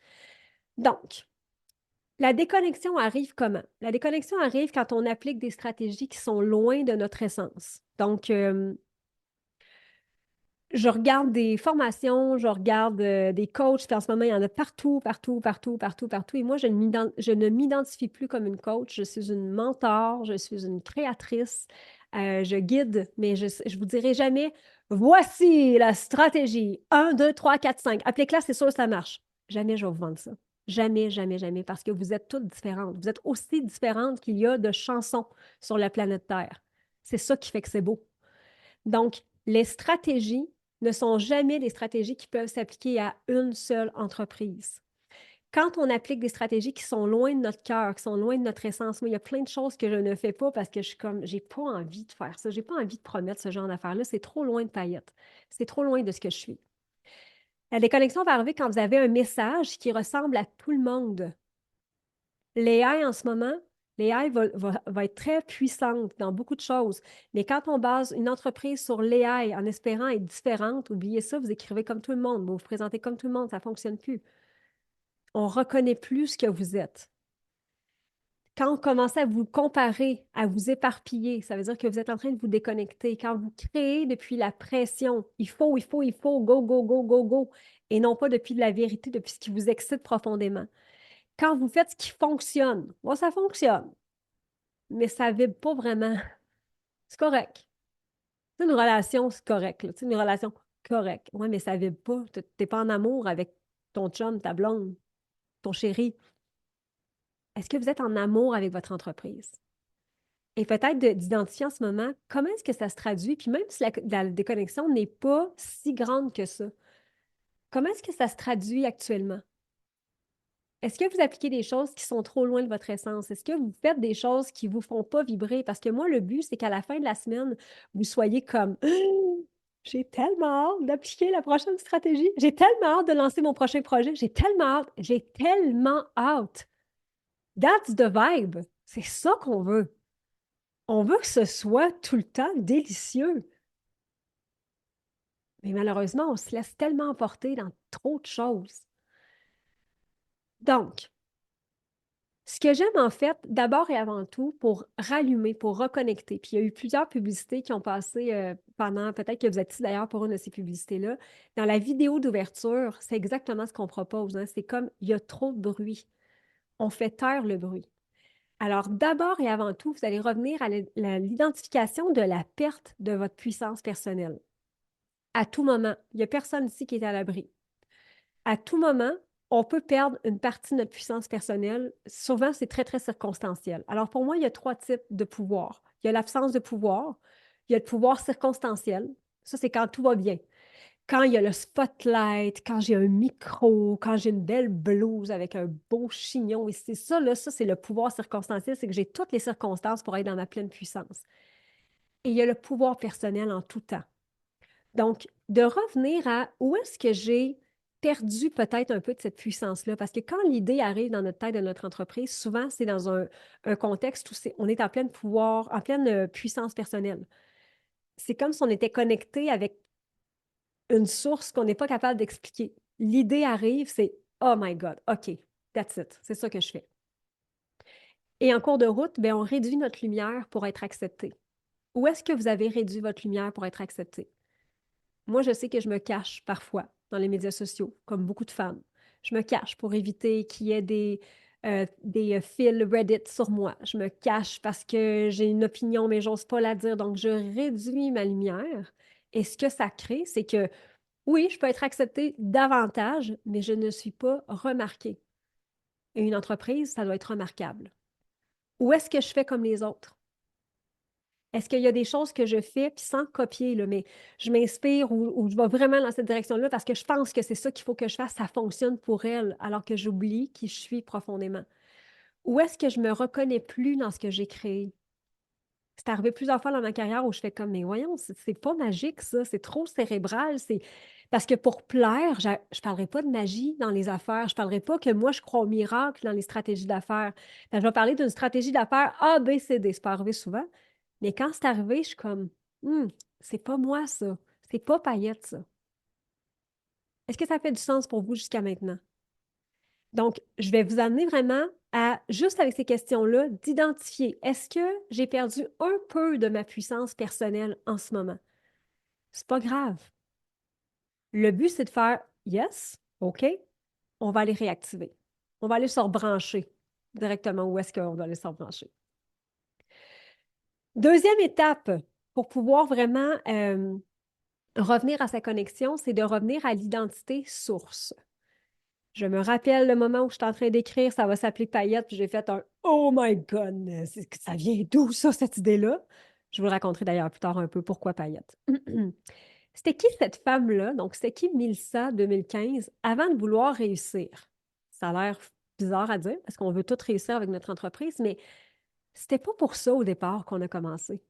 Donc, la déconnexion arrive comment? La déconnexion arrive quand on applique des stratégies qui sont loin de notre essence. Donc, je regarde des formations, je regarde des coachs, puis en ce moment, il y en a partout, partout, partout, partout, partout. Et moi, je ne m'identifie plus comme une coach. Je suis une mentor, je suis une créatrice, je guide, mais je vous dirai jamais, voici la stratégie. 1, 2, 3, 4, 5. Appelez-la, c'est sûr, ça marche. Jamais je vais vous vendre ça. Jamais, jamais, jamais, parce que vous êtes toutes différentes. Vous êtes aussi différentes qu'il y a de chansons sur la planète Terre. C'est ça qui fait que c'est beau. Donc, les stratégies ne sont jamais des stratégies qui peuvent s'appliquer à une seule entreprise. Quand on applique des stratégies qui sont loin de notre cœur, qui sont loin de notre essence, moi, il y a plein de choses que je ne fais pas parce que je suis comme, j'ai pas envie de faire ça, j'ai pas envie de promettre ce genre d'affaires-là, c'est trop loin de paillettes, c'est trop loin de ce que je suis. La déconnexion va arriver quand vous avez un message qui ressemble à tout le monde. L'AI en ce moment, l'AI va être très puissante dans beaucoup de choses. Mais quand on base une entreprise sur l'AI en espérant être différente, oubliez ça, vous écrivez comme tout le monde, vous vous présentez comme tout le monde, ça ne fonctionne plus. On ne reconnaît plus ce que vous êtes. Quand on commence à vous comparer, à vous éparpiller, ça veut dire que vous êtes en train de vous déconnecter. Quand vous créez depuis la pression, il faut, go, go, go, go, go, et non pas depuis de la vérité, depuis ce qui vous excite profondément. Quand vous faites ce qui fonctionne, bon, ça fonctionne, mais ça ne vibre pas vraiment. C'est correct. C'est une relation, c'est correct. Là. C'est une relation correcte. Oui, mais ça ne vibre pas. Tu n'es pas en amour avec ton chum, ta blonde, ton chéri. Est-ce que vous êtes en amour avec votre entreprise? Et peut-être d'identifier en ce moment comment est-ce que ça se traduit, puis même si la déconnexion n'est pas si grande que ça, comment est-ce que ça se traduit actuellement? Est-ce que vous appliquez des choses qui sont trop loin de votre essence? Est-ce que vous faites des choses qui ne vous font pas vibrer? Parce que moi, le but, c'est qu'à la fin de la semaine, vous soyez comme j'ai tellement hâte d'appliquer la prochaine stratégie. J'ai tellement hâte de lancer mon prochain projet. J'ai tellement hâte. J'ai tellement hâte. That's the vibe. C'est ça qu'on veut. On veut que ce soit tout le temps délicieux. Mais malheureusement, on se laisse tellement emporter dans trop de choses. Donc, ce que j'aime en fait, d'abord et avant tout, pour rallumer, pour reconnecter, puis il y a eu plusieurs publicités qui ont passé pendant, peut-être que vous êtes ici d'ailleurs pour une de ces publicités-là. Dans la vidéo d'ouverture, c'est exactement ce qu'on propose, hein. C'est comme, il y a trop de bruit. On fait taire le bruit. Alors, d'abord et avant tout, vous allez revenir à l'identification de la perte de votre puissance personnelle. À tout moment, il n'y a personne ici qui est à l'abri. À tout moment, on peut perdre une partie de notre puissance personnelle. Souvent, c'est très, très circonstanciel. Alors, pour moi, il y a trois types de pouvoir. Il y a l'absence de pouvoir, il y a le pouvoir circonstanciel. Ça, c'est quand tout va bien. Quand il y a le spotlight, quand j'ai un micro, quand j'ai une belle blouse avec un beau chignon. Et c'est ça, là, ça, c'est le pouvoir circonstanciel, c'est que j'ai toutes les circonstances pour être dans ma pleine puissance. Et il y a le pouvoir personnel en tout temps. Donc, de revenir à où est-ce que j'ai perdu peut-être un peu de cette puissance-là, parce que quand l'idée arrive dans notre tête de notre entreprise, souvent, c'est dans un contexte où on est en pleine pouvoir, en pleine puissance personnelle. C'est comme si on était connecté avec une source qu'on n'est pas capable d'expliquer. L'idée arrive, c'est Oh my God, OK, that's it, c'est ça que je fais. Et en cours de route, bien, on réduit notre lumière pour être accepté. Où est-ce que vous avez réduit votre lumière pour être accepté? Moi, je sais que je me cache parfois dans les médias sociaux, comme beaucoup de femmes. Je me cache pour éviter qu'il y ait des fils Reddit sur moi. Je me cache parce que j'ai une opinion, mais j'ose pas la dire. Donc, je réduis ma lumière. Et ce que ça crée, c'est que oui, je peux être acceptée davantage, mais je ne suis pas remarquée. Et une entreprise, ça doit être remarquable. Où est-ce que je fais comme les autres? Est-ce qu'il y a des choses que je fais, puis sans copier, là, mais je m'inspire ou je vais vraiment dans cette direction-là parce que je pense que c'est ça qu'il faut que je fasse, ça fonctionne pour elle, alors que j'oublie qui je suis profondément. Où est-ce que je me reconnais plus dans ce que j'ai créé? C'est arrivé plusieurs fois dans ma carrière où je fais comme, mais voyons, c'est pas magique ça, c'est trop cérébral, c'est parce que pour plaire, je ne parlerai pas de magie dans les affaires, je ne parlerai pas que moi je crois au miracle dans les stratégies d'affaires. Je vais parler d'une stratégie d'affaires A, B, C, D, c'est pas arrivé souvent, mais quand c'est arrivé, je suis comme, c'est pas moi ça, c'est pas paillette ça. Est-ce que ça fait du sens pour vous jusqu'à maintenant? Donc, je vais vous amener vraiment à, juste avec ces questions-là, d'identifier, est-ce que j'ai perdu un peu de ma puissance personnelle en ce moment? C'est pas grave. Le but, c'est de faire yes, OK, on va aller réactiver. On va aller se rebrancher directement où est-ce qu'on va aller se rebrancher. Deuxième étape pour pouvoir vraiment revenir à sa connexion, c'est de revenir à l'identité source. Je me rappelle le moment où je suis en train d'écrire, ça va s'appeler Paillette, puis j'ai fait un Oh my God, ça vient d'où ça, cette idée-là? Je vous le raconterai d'ailleurs plus tard un peu pourquoi Paillette. C'était qui cette femme-là? Donc, c'était qui Mélissa 2015 avant de vouloir réussir? Ça a l'air bizarre à dire parce qu'on veut tout réussir avec notre entreprise, mais c'était pas pour ça au départ qu'on a commencé.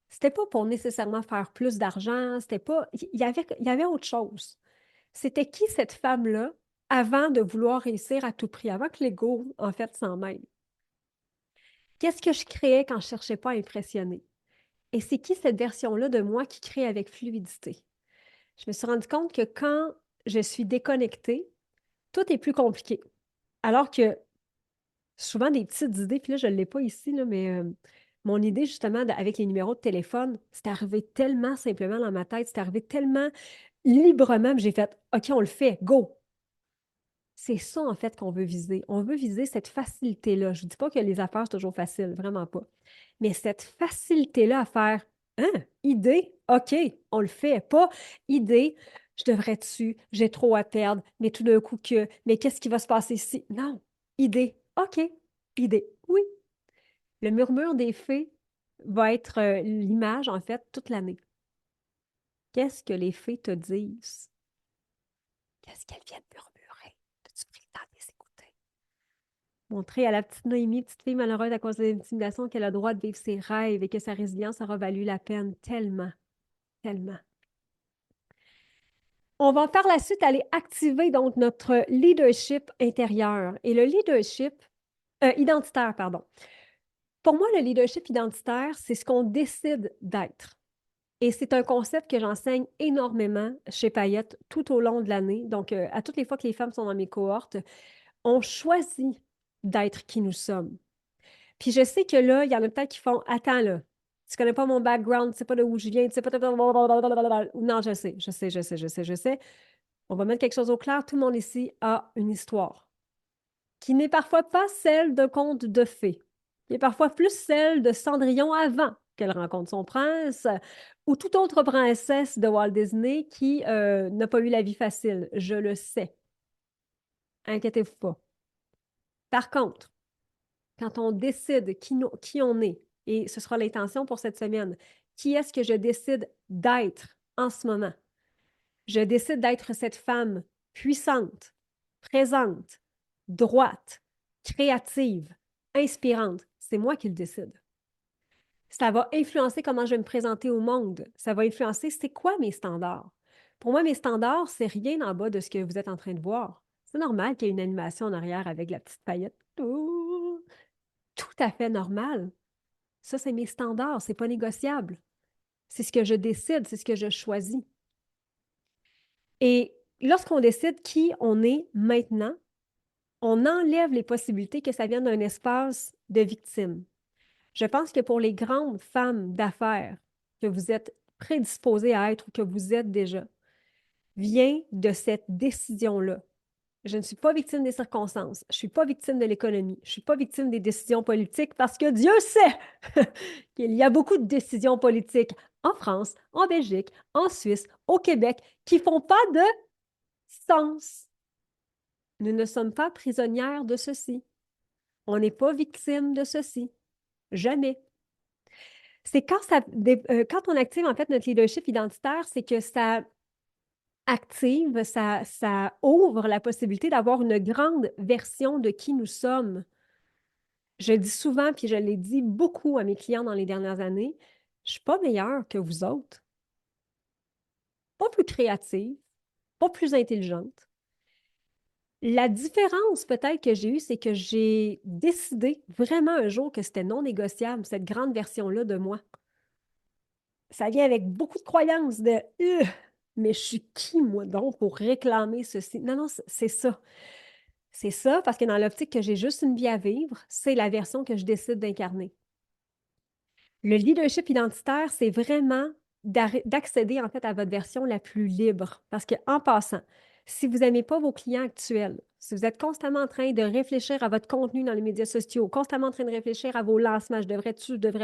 C'était pas pour nécessairement faire plus d'argent, c'était pas. Il y avait autre chose. C'était qui cette femme-là avant de vouloir réussir à tout prix, avant que l'ego, en fait, s'en mêle? Qu'est-ce que je créais quand je cherchais pas à impressionner? Et c'est qui cette version-là de moi qui crée avec fluidité? Je me suis rendu compte que quand je suis déconnectée, tout est plus compliqué. Alors que souvent des petites idées, puis là, je ne l'ai pas ici, là, mais mon idée justement avec les numéros de téléphone, c'est arrivé tellement simplement dans ma tête, c'est arrivé tellement librement, puis j'ai fait OK, on le fait, go! C'est ça, en fait, qu'on veut viser. On veut viser cette facilité-là. Je ne dis pas que les affaires, c'est toujours facile, vraiment pas. Mais cette facilité-là à faire, hein, idée, OK, on le fait. Pas idée, je devrais-tu, j'ai trop à perdre, mais tout d'un coup que, mais qu'est-ce qui va se passer ici? Non, idée, OK, idée, oui. Le murmure des fées va être l'image, en fait, toute l'année. Qu'est-ce que les fées te disent? Qu'est-ce qu'elles viennent murmurer? As-tu pris le temps de les écouter? Montrer à la petite Noémie, petite fille malheureuse à cause de l'intimidation, qu'elle a le droit de vivre ses rêves et que sa résilience aura valu la peine tellement, tellement. On va par la suite aller activer donc notre leadership intérieur et le leadership identitaire, pardon. Pour moi, le leadership identitaire, c'est ce qu'on décide d'être. Et c'est un concept que j'enseigne énormément chez Payette tout au long de l'année. Donc, à toutes les fois que les femmes sont dans mes cohortes, on choisit d'être qui nous sommes. Puis je sais que là, il y en a peut-être qui font Attends, là, tu connais pas mon background, tu sais pas de où je viens, tu sais pas. Non, je sais. On va mettre quelque chose au clair. Tout le monde ici a une histoire qui n'est parfois pas celle d'un conte de fées, qui est parfois plus celle de Cendrillon avant qu'elle rencontre son prince ou toute autre princesse de Walt Disney qui n'a pas eu la vie facile. Je le sais. Inquiétez-vous pas. Par contre, quand on décide qui on est, et ce sera l'intention pour cette semaine, qui est-ce que je décide d'être en ce moment? Je décide d'être cette femme puissante, présente, droite, créative, inspirante. C'est moi qui le décide. Ça va influencer comment je vais me présenter au monde. Ça va influencer c'est quoi mes standards. Pour moi, mes standards, c'est rien en bas de ce que vous êtes en train de voir. C'est normal qu'il y ait une animation en arrière avec la petite paillette. Ouh! Tout à fait normal. Ça, c'est mes standards, c'est pas négociable. C'est ce que je décide, c'est ce que je choisis. Et lorsqu'on décide qui on est maintenant, on enlève les possibilités que ça vienne d'un espace de victime. Je pense que pour les grandes femmes d'affaires que vous êtes prédisposées à être ou que vous êtes déjà, vient de cette décision-là. Je ne suis pas victime des circonstances. Je ne suis pas victime de l'économie. Je ne suis pas victime des décisions politiques parce que Dieu sait qu'il y a beaucoup de décisions politiques en France, en Belgique, en Suisse, au Québec qui ne font pas de sens. Nous ne sommes pas prisonnières de ceci. On n'est pas victime de ceci. Jamais. C'est quand on active en fait notre leadership identitaire, c'est que ça active, ça ouvre la possibilité d'avoir une grande version de qui nous sommes. Je dis souvent, puis je l'ai dit beaucoup à mes clients dans les dernières années, je ne suis pas meilleure que vous autres, pas plus créative, pas plus intelligente. La différence peut-être que j'ai eue, c'est que j'ai décidé vraiment un jour que c'était non négociable, cette grande version-là de moi. Ça vient avec beaucoup de croyances de mais je suis qui, moi, donc, pour réclamer ceci? Non, non, c'est ça. C'est ça, parce que dans l'optique que j'ai juste une vie à vivre, c'est la version que je décide d'incarner. Le leadership identitaire, c'est vraiment d'accéder en fait à votre version la plus libre. Parce qu'en passant, si vous n'aimez pas vos clients actuels, si vous êtes constamment en train de réfléchir à votre contenu dans les médias sociaux, constamment en train de réfléchir à vos lancements, je devrais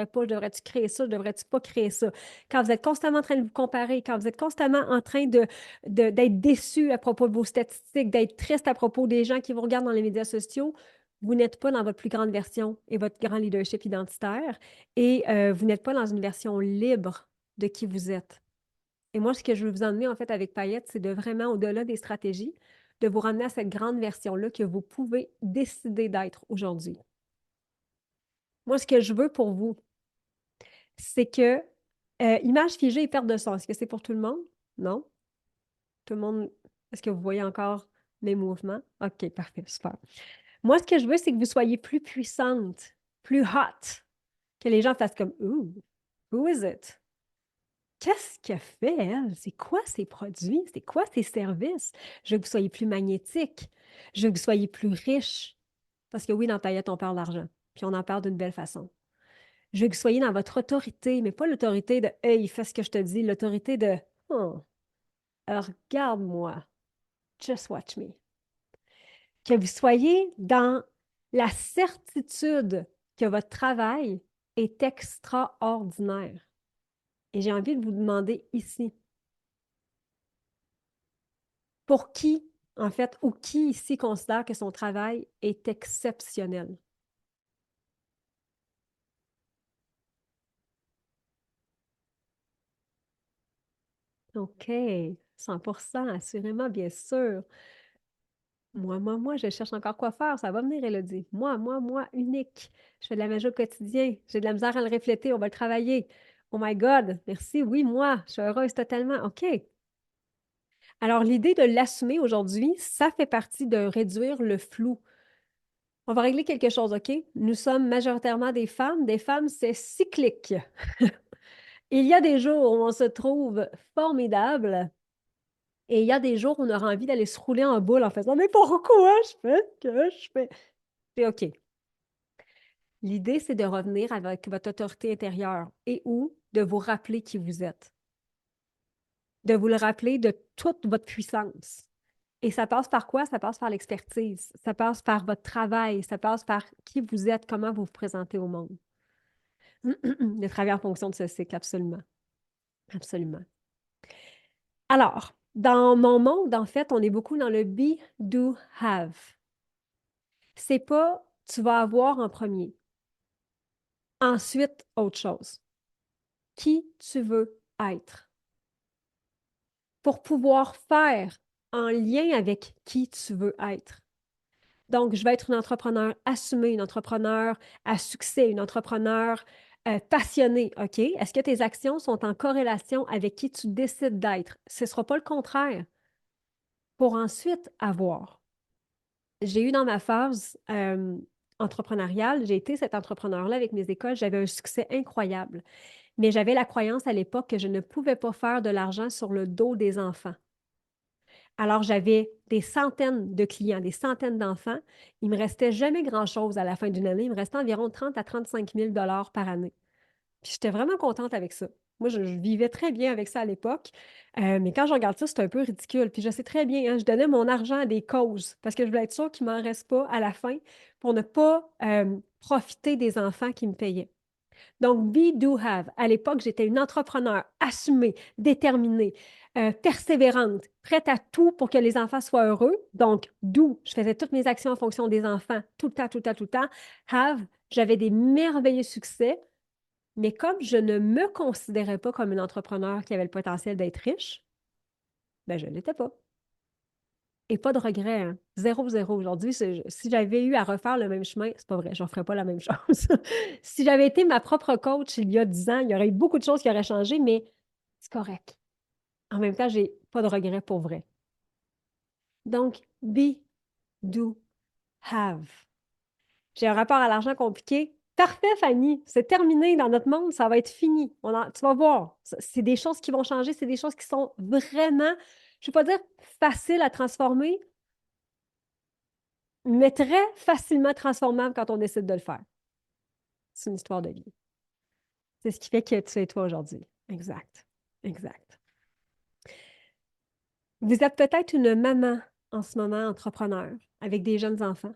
pas, je devrais-tu créer ça, je devrais-tu pas créer ça, quand vous êtes constamment en train de vous comparer, quand vous êtes constamment en train d'être déçu à propos de vos statistiques, d'être triste à propos des gens qui vous regardent dans les médias sociaux, vous n'êtes pas dans votre plus grande version et votre grand leadership identitaire et vous n'êtes pas dans une version libre de qui vous êtes. Et moi, ce que je veux vous emmener en fait avec Payette, c'est de vraiment, au-delà des stratégies, de vous ramener à cette grande version-là que vous pouvez décider d'être aujourd'hui. Moi, ce que je veux pour vous, c'est que image figée et perte de son. Est-ce que c'est pour tout le monde? Non? Tout le monde, est-ce que vous voyez encore mes mouvements? OK, parfait, super. Moi, ce que je veux, c'est que vous soyez plus puissante, plus hot, que les gens fassent comme Ooh, who is it? Qu'est-ce qu'elle fait, elle? C'est quoi ses produits? C'est quoi ses services? Je veux que vous soyez plus magnétique. Je veux que vous soyez plus riche. Parce que oui, dans Paillette, on parle d'argent. Puis on en parle d'une belle façon. Je veux que vous soyez dans votre autorité, mais pas l'autorité de Hey, fais ce que je te dis, l'autorité de Oh, regarde-moi. Just watch me. Que vous soyez dans la certitude que votre travail est extraordinaire. Et j'ai envie de vous demander ici, pour qui, en fait, ou qui ici considère que son travail est exceptionnel? OK, 100%, assurément, bien sûr. Moi, je cherche encore quoi faire. Ça va venir, Élodie. Moi, unique. Je fais de la magie au quotidien. J'ai de la misère à le refléter. On va le travailler. Oh my God, merci. Oui, moi, je suis heureuse totalement. OK. Alors, l'idée de l'assumer aujourd'hui, ça fait partie de réduire le flou. On va régler quelque chose, OK? Nous sommes majoritairement des femmes. Des femmes, c'est cyclique. Il y a des jours où on se trouve formidable et il y a des jours où on aura envie d'aller se rouler en boule en faisant Mais pourquoi je fais ce que je fais? C'est OK. L'idée, c'est de revenir avec votre autorité intérieure et ou de vous rappeler qui vous êtes. De vous le rappeler de toute votre puissance. Et ça passe par quoi? Ça passe par l'expertise. Ça passe par votre travail. Ça passe par qui vous êtes, comment vous vous présentez au monde. De travailler en fonction de ce cycle, absolument. Absolument. Alors, dans mon monde, en fait, on est beaucoup dans le be, do, have. C'est pas tu vas avoir en premier. Ensuite, autre chose. Qui tu veux être pour pouvoir faire en lien avec qui tu veux être. Donc, je vais être une entrepreneur assumée, une entrepreneur à succès, une entrepreneur passionnée, OK? Est-ce que tes actions sont en corrélation avec qui tu décides d'être? Ce ne sera pas le contraire. Pour ensuite avoir. J'ai eu dans ma phase entrepreneuriale, j'ai été cet entrepreneur-là avec mes écoles, j'avais un succès incroyable. Mais j'avais la croyance à l'époque que je ne pouvais pas faire de l'argent sur le dos des enfants. Alors, j'avais des centaines de clients, des centaines d'enfants. Il ne me restait jamais grand-chose à la fin d'une année. Il me restait environ 30 à 35 000 par année. Puis j'étais vraiment contente avec ça. Moi, je vivais très bien avec ça à l'époque. Mais quand je regarde ça, c'est un peu ridicule. Puis je sais très bien, hein, je donnais mon argent à des causes parce que je voulais être sûre qu'il ne m'en reste pas à la fin pour ne pas profiter des enfants qui me payaient. Donc, be, do, have. À l'époque, j'étais une entrepreneur assumée, déterminée, persévérante, prête à tout pour que les enfants soient heureux. Donc, do, je faisais toutes mes actions en fonction des enfants, tout le temps, tout le temps, tout le temps. Have, j'avais des merveilleux succès, mais comme je ne me considérais pas comme une entrepreneur qui avait le potentiel d'être riche, ben je ne l'étais pas. Et pas de regret, hein. Zéro, zéro. Aujourd'hui, si j'avais eu à refaire le même chemin, c'est pas vrai, je ne referais pas la même chose. Si j'avais été ma propre coach il y a 10 ans, il y aurait eu beaucoup de choses qui auraient changé, mais c'est correct. En même temps, j'ai pas de regret pour vrai. Donc, be, do, have. J'ai un rapport à l'argent compliqué. Parfait, Fanny. C'est terminé dans notre monde, ça va être fini. Tu vas voir. C'est des choses qui vont changer, c'est des choses qui sont vraiment, je ne vais pas dire faciles à transformer, mais très facilement transformable quand on décide de le faire. C'est une histoire de vie. C'est ce qui fait que tu es toi aujourd'hui. Exact. Exact. Vous êtes peut-être une maman en ce moment entrepreneur avec des jeunes enfants.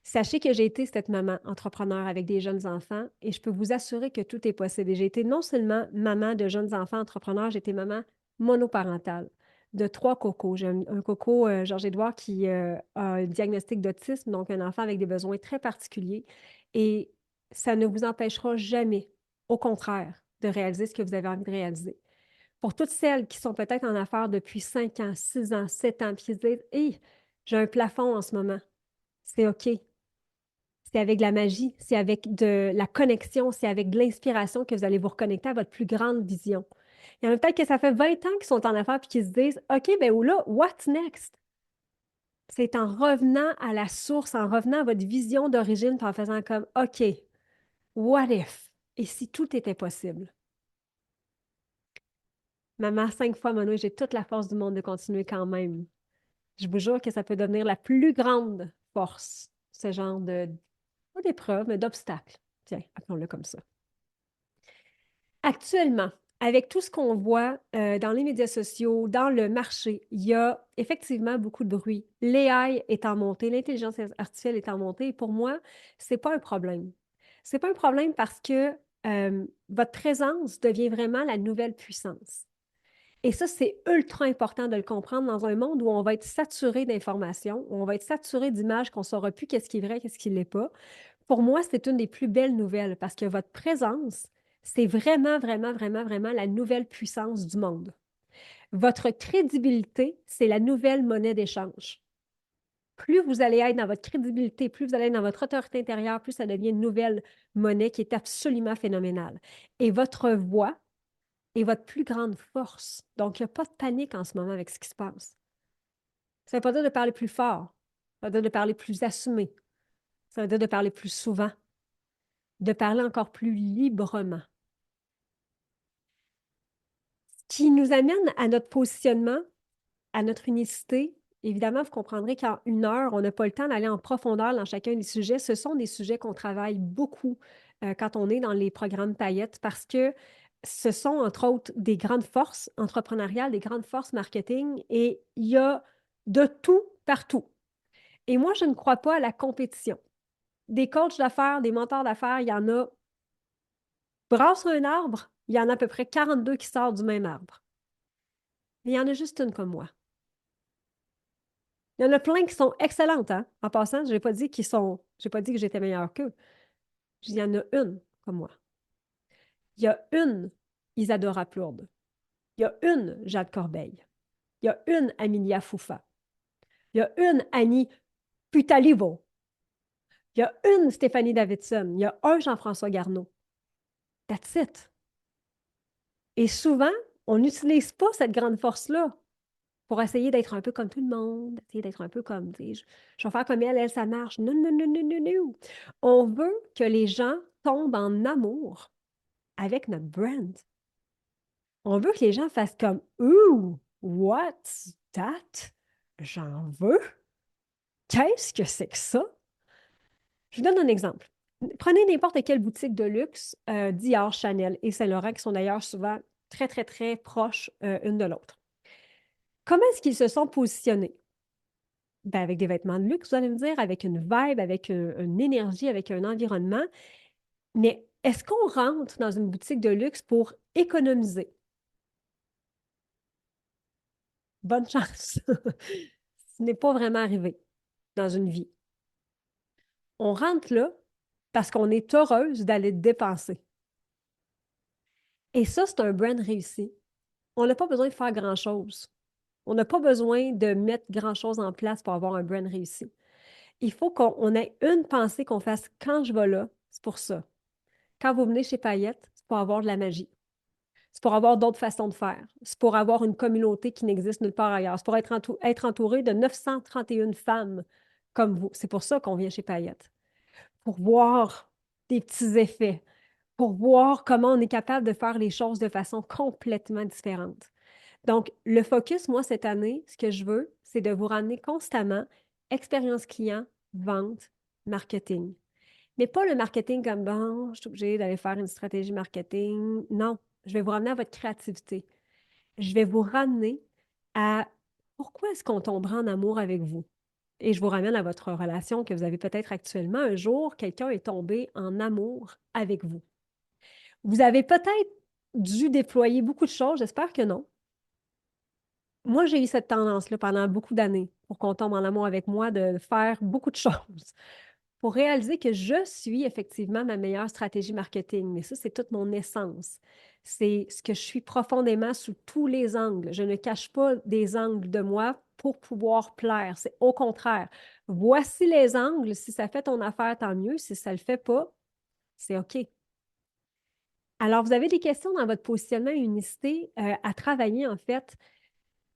Sachez que j'ai été cette maman entrepreneur avec des jeunes enfants et je peux vous assurer que tout est possible. Et j'ai été non seulement maman de jeunes enfants entrepreneurs, j'ai été maman monoparentale de 3 cocos. J'ai un coco, Georges-Édouard, qui a un diagnostic d'autisme, donc un enfant avec des besoins très particuliers. Et ça ne vous empêchera jamais, au contraire, de réaliser ce que vous avez envie de réaliser. Pour toutes celles qui sont peut-être en affaires depuis 5 ans, 6 ans, 7 ans, puis qui se disent, hey, j'ai un plafond en ce moment, c'est OK. C'est avec de la magie, c'est avec de la connexion, c'est avec de l'inspiration que vous allez vous reconnecter à votre plus grande vision. Il y en a peut-être que ça fait 20 ans qu'ils sont en affaires puis qui se disent OK, ben ou là, what's next? C'est en revenant à la source, en revenant à votre vision d'origine, puis en faisant comme OK, what if? Et si tout était possible? Maman, 5 fois, Mano, j'ai toute la force du monde de continuer quand même. Je vous jure que ça peut devenir la plus grande force, ce genre de, pas d'épreuve, mais d'obstacle. Tiens, appelons-le comme ça. Actuellement, avec tout ce qu'on voit dans les médias sociaux, dans le marché, il y a effectivement beaucoup de bruit. L'AI est en montée, l'intelligence artificielle est en montée. Et pour moi, c'est pas un problème. C'est pas un problème parce que votre présence devient vraiment la nouvelle puissance. Et ça, c'est ultra important de le comprendre dans un monde où on va être saturé d'informations, où on va être saturé d'images qu'on ne saura plus qu'est-ce qui est vrai, qu'est-ce qui ne l'est pas. Pour moi, c'est une des plus belles nouvelles parce que votre présence, c'est vraiment, vraiment, vraiment, vraiment la nouvelle puissance du monde. Votre crédibilité, c'est la nouvelle monnaie d'échange. Plus vous allez être dans votre crédibilité, plus vous allez être dans votre autorité intérieure, plus ça devient une nouvelle monnaie qui est absolument phénoménale. Et votre voix est votre plus grande force. Donc, il n'y a pas de panique en ce moment avec ce qui se passe. Ça ne veut pas dire de parler plus fort, ça veut dire de parler plus assumé, ça veut dire de parler plus souvent, de parler encore plus librement. Ce qui nous amène à notre positionnement, à notre unicité. Évidemment, vous comprendrez qu'en 1 heure, on n'a pas le temps d'aller en profondeur dans chacun des sujets. Ce sont des sujets qu'on travaille beaucoup quand on est dans les programmes paillettes parce que ce sont, entre autres, des grandes forces entrepreneuriales, des grandes forces marketing et il y a de tout partout. Et moi, je ne crois pas à la compétition. Des coachs d'affaires, des mentors d'affaires, il y en a. Brasse un arbre, il y en a à peu près 42 qui sortent du même arbre. Mais il y en a juste une comme moi. Il y en a plein qui sont excellentes, hein? En passant, je n'ai pas dit qu'ils sont. J'ai pas dit que j'étais meilleure qu'eux. Il y en a une comme moi. Il y a une Isadora Plourde. Il y a une Jade Corbeil. Il y a une Amelia Foufa. Il y a une Annie Putalivo. Il y a une Stéphanie Davidson. Il y a un Jean-François Garneau. That's it. Et souvent, on n'utilise pas cette grande force-là pour essayer d'être un peu comme tout le monde, essayer d'être un peu comme, tu sais, je vais faire comme elle, elle, ça marche. Non, non, non, non, non, non. On veut que les gens tombent en amour avec notre brand. On veut que les gens fassent comme, Ooh, what's that? J'en veux? Qu'est-ce que c'est que ça? Je vous donne un exemple. Prenez n'importe quelle boutique de luxe, Dior, Chanel et Saint-Laurent, qui sont d'ailleurs souvent très, très, très proches une de l'autre. Comment est-ce qu'ils se sont positionnés? Ben, avec des vêtements de luxe, vous allez me dire, avec une vibe, avec une énergie, avec un environnement. Mais est-ce qu'on rentre dans une boutique de luxe pour économiser? Bonne chance. Ce n'est pas vraiment arrivé dans une vie. On rentre là parce qu'on est heureuse d'aller dépenser. Et ça, c'est un brand réussi. On n'a pas besoin de faire grand-chose. On n'a pas besoin de mettre grand-chose en place pour avoir un brand réussi. Il faut qu'on ait une pensée qu'on fasse quand je vais là, c'est pour ça. Quand vous venez chez Payette, c'est pour avoir de la magie. C'est pour avoir d'autres façons de faire. C'est pour avoir une communauté qui n'existe nulle part ailleurs. C'est pour être entouré de 931 femmes comme vous. C'est pour ça qu'on vient chez Payette. Pour voir des petits effets, pour voir comment on est capable de faire les choses de façon complètement différente. Donc, le focus, moi, cette année, ce que je veux, c'est de vous ramener constamment expérience client, vente, marketing. Mais pas le marketing comme, bon, je suis obligée d'aller faire une stratégie marketing. Non, Je vais vous ramener à votre créativité. Je vais vous ramener à pourquoi est-ce qu'on tomberait en amour avec vous? Et je vous ramène à votre relation que vous avez peut-être actuellement. Un jour, quelqu'un est tombé en amour avec vous. Vous avez peut-être dû déployer beaucoup de choses, j'espère que non. Moi, j'ai eu cette tendance-là pendant beaucoup d'années pour qu'on tombe en amour avec moi, de faire beaucoup de choses pour réaliser que je suis effectivement ma meilleure stratégie marketing. Mais ça, c'est toute mon essence. C'est ce que je suis profondément sous tous les angles. Je ne cache pas des angles de moi pour pouvoir plaire. C'est au contraire. Voici les angles. Si ça fait ton affaire, tant mieux. Si ça ne le fait pas, c'est OK. Alors, vous avez des questions dans votre positionnement et unicité à travailler, en fait,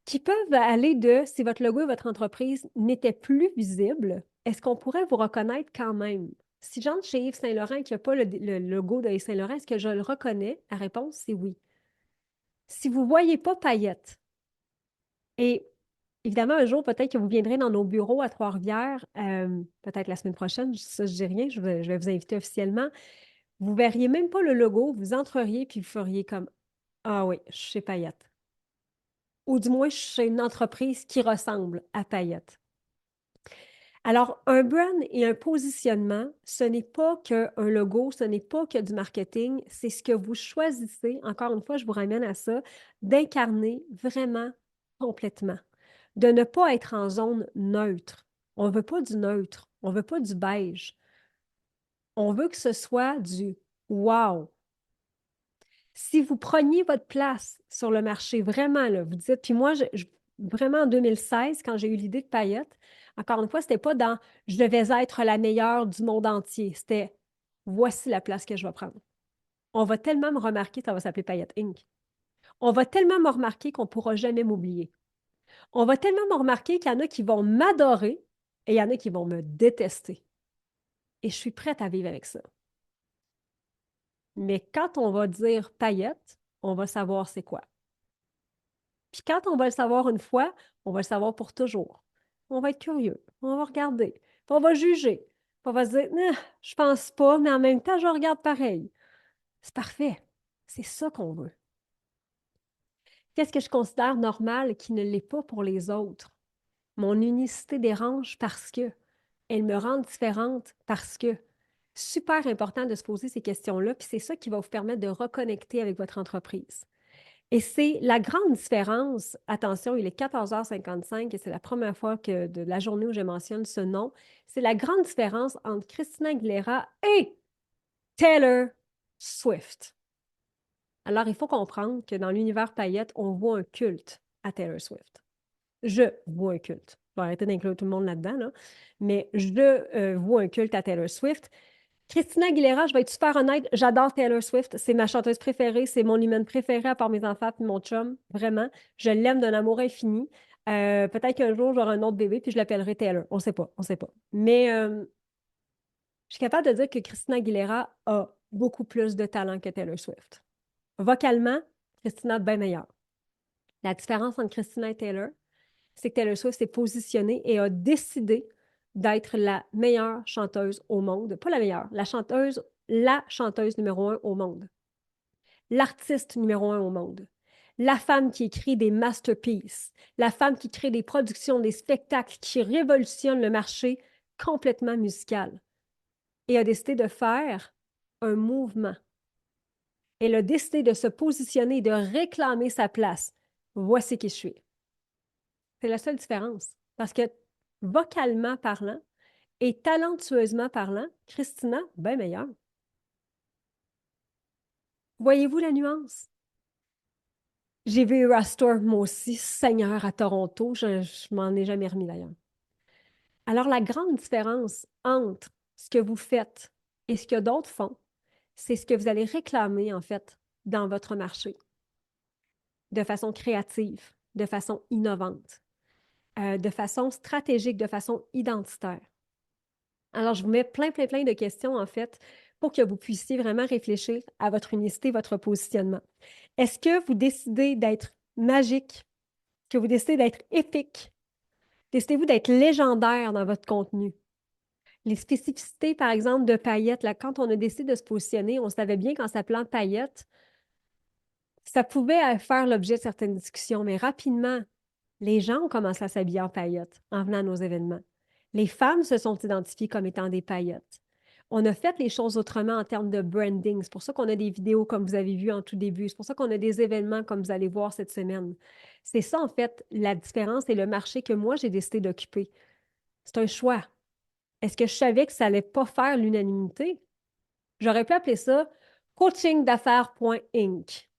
qui peuvent aller de si votre logo et votre entreprise n'étaient plus visibles, est-ce qu'on pourrait vous reconnaître quand même? Si j'entre chez Yves Saint-Laurent et qu'il n'y a pas le logo de Yves Saint-Laurent, est-ce que je le reconnais? La réponse, c'est oui. Si vous ne voyez pas paillettes, et évidemment, un jour, peut-être que vous viendrez dans nos bureaux à Trois-Rivières, peut-être la semaine prochaine, ça, je dis rien, je vais vous inviter officiellement. Vous ne verriez même pas le logo, vous entreriez puis vous feriez comme ah oui, je suis chez Paillettes. Ou du moins, je suis chez une entreprise qui ressemble à Paillettes. Alors, un brand et un positionnement, ce n'est pas qu'un logo, ce n'est pas que du marketing, c'est ce que vous choisissez, encore une fois, je vous ramène à ça, d'incarner vraiment complètement, de ne pas être en zone neutre. On ne veut pas du neutre, on ne veut pas du beige. On veut que ce soit du wow. Si vous preniez votre place sur le marché, vraiment, là, vous dites, puis moi, vraiment en 2016, quand j'ai eu l'idée de paillettes, encore une fois, c'était pas dans je devais être la meilleure du monde entier. C'était voici la place que je vais prendre. On va tellement me remarquer, ça va s'appeler Paillettes Inc. On va tellement me remarquer qu'on ne pourra jamais m'oublier. On va tellement me remarquer qu'il y en a qui vont m'adorer et il y en a qui vont me détester. Et je suis prête à vivre avec ça. Mais quand on va dire paillettes, on va savoir c'est quoi. Puis quand on va le savoir une fois, on va le savoir pour toujours. On va être curieux, on va regarder, puis on va juger. Puis on va se dire, nah, je pense pas, mais en même temps, je regarde pareil. C'est parfait. C'est ça qu'on veut. Qu'est-ce que je considère normal qui ne l'est pas pour les autres? Mon unicité dérange parce que elle me rend différente parce que. Super important de se poser ces questions-là, puis c'est ça qui va vous permettre de reconnecter avec votre entreprise. Et c'est la grande différence, attention, il est 14h55 et c'est la première fois que de la journée où je mentionne ce nom, c'est la grande différence entre Christina Aguilera et Taylor Swift. Alors, il faut comprendre que dans l'univers paillette, on voit un culte à Taylor Swift. Je vois un culte. Je vais arrêter d'inclure tout le monde là-dedans, là. Mais je vois un culte à Taylor Swift. Christina Aguilera, je vais être super honnête, j'adore Taylor Swift. C'est ma chanteuse préférée, c'est mon humaine préférée à part mes enfants et mon chum. Vraiment, je l'aime d'un amour infini. Peut-être qu'un jour, j'aurai un autre bébé puis je l'appellerai Taylor. On ne sait pas, on ne sait pas. Mais je suis capable de dire que Christina Aguilera a beaucoup plus de talent que Taylor Swift. Vocalement, Christina est bien meilleure. La différence entre Christina et Taylor, c'est que Taylor Swift s'est positionnée et a décidé d'être la meilleure chanteuse au monde. Pas la meilleure, la chanteuse numéro un au monde. L'artiste numéro un au monde. La femme qui écrit des masterpieces. La femme qui crée des productions, des spectacles qui révolutionnent le marché complètement musical. Et a décidé de faire un mouvement. Elle a décidé de se positionner, de réclamer sa place. Voici qui je suis. C'est la seule différence. Parce que vocalement parlant et talentueusement parlant, Christina, bien meilleure. Voyez-vous la nuance? J'ai vu Rastor, moi aussi, Seigneur, à Toronto. Je m'en ai jamais remis d'ailleurs. Alors, la grande différence entre ce que vous faites et ce que d'autres font, c'est ce que vous allez réclamer, en fait, dans votre marché, de façon créative, de façon innovante, de façon stratégique, de façon identitaire. Alors, je vous mets plein de questions, en fait, pour que vous puissiez vraiment réfléchir à votre unicité, votre positionnement. Est-ce que vous décidez d'être magique? Est-ce que vous décidez d'être épique? Décidez-vous d'être légendaire dans votre contenu? Les spécificités, par exemple, de paillettes, là, quand on a décidé de se positionner, on savait bien qu'en s'appelant paillettes, Ça pouvait faire l'objet de certaines discussions, mais rapidement, les gens ont commencé à s'habiller en paillettes en venant à nos événements. Les femmes se sont identifiées comme étant des paillettes. On a fait les choses autrement en termes de branding. C'est pour ça qu'on a des vidéos comme vous avez vu en tout début. C'est pour ça qu'on a des événements comme vous allez voir cette semaine. C'est ça, en fait, la différence et le marché que moi, j'ai décidé d'occuper. C'est un choix. Est-ce que je savais que ça allait pas faire l'unanimité? J'aurais pu appeler ça coachingdaffaires.inc.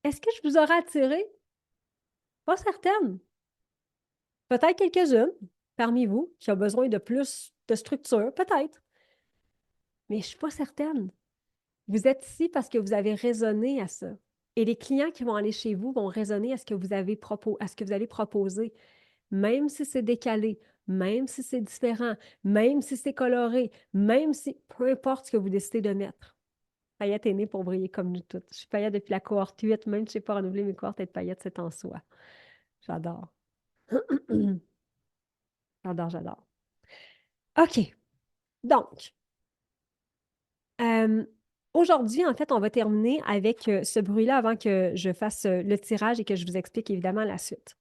Est-ce que je vous aurais attiré? Pas certaine. Peut-être quelques-unes parmi vous qui ont besoin de plus de structure, peut-être, mais je ne suis pas certaine. Vous êtes ici parce que vous avez raisonné à ça. Et les clients qui vont aller chez vous vont raisonner à ce que vous avez à ce que vous allez proposer, même si c'est décalé, même si c'est différent, même si c'est coloré, même si, peu importe ce que vous décidez de mettre. Paillette est née pour briller comme nous toutes. Je suis paillette depuis la cohorte 8, même si je n'ai pas renouvelé mes cohortes, être paillette, c'est en soi. J'adore. J'adore, j'adore. OK. Donc, euh, aujourd'hui, en fait, on va terminer avec ce bruit-là avant que je fasse le tirage et que je vous explique évidemment la suite.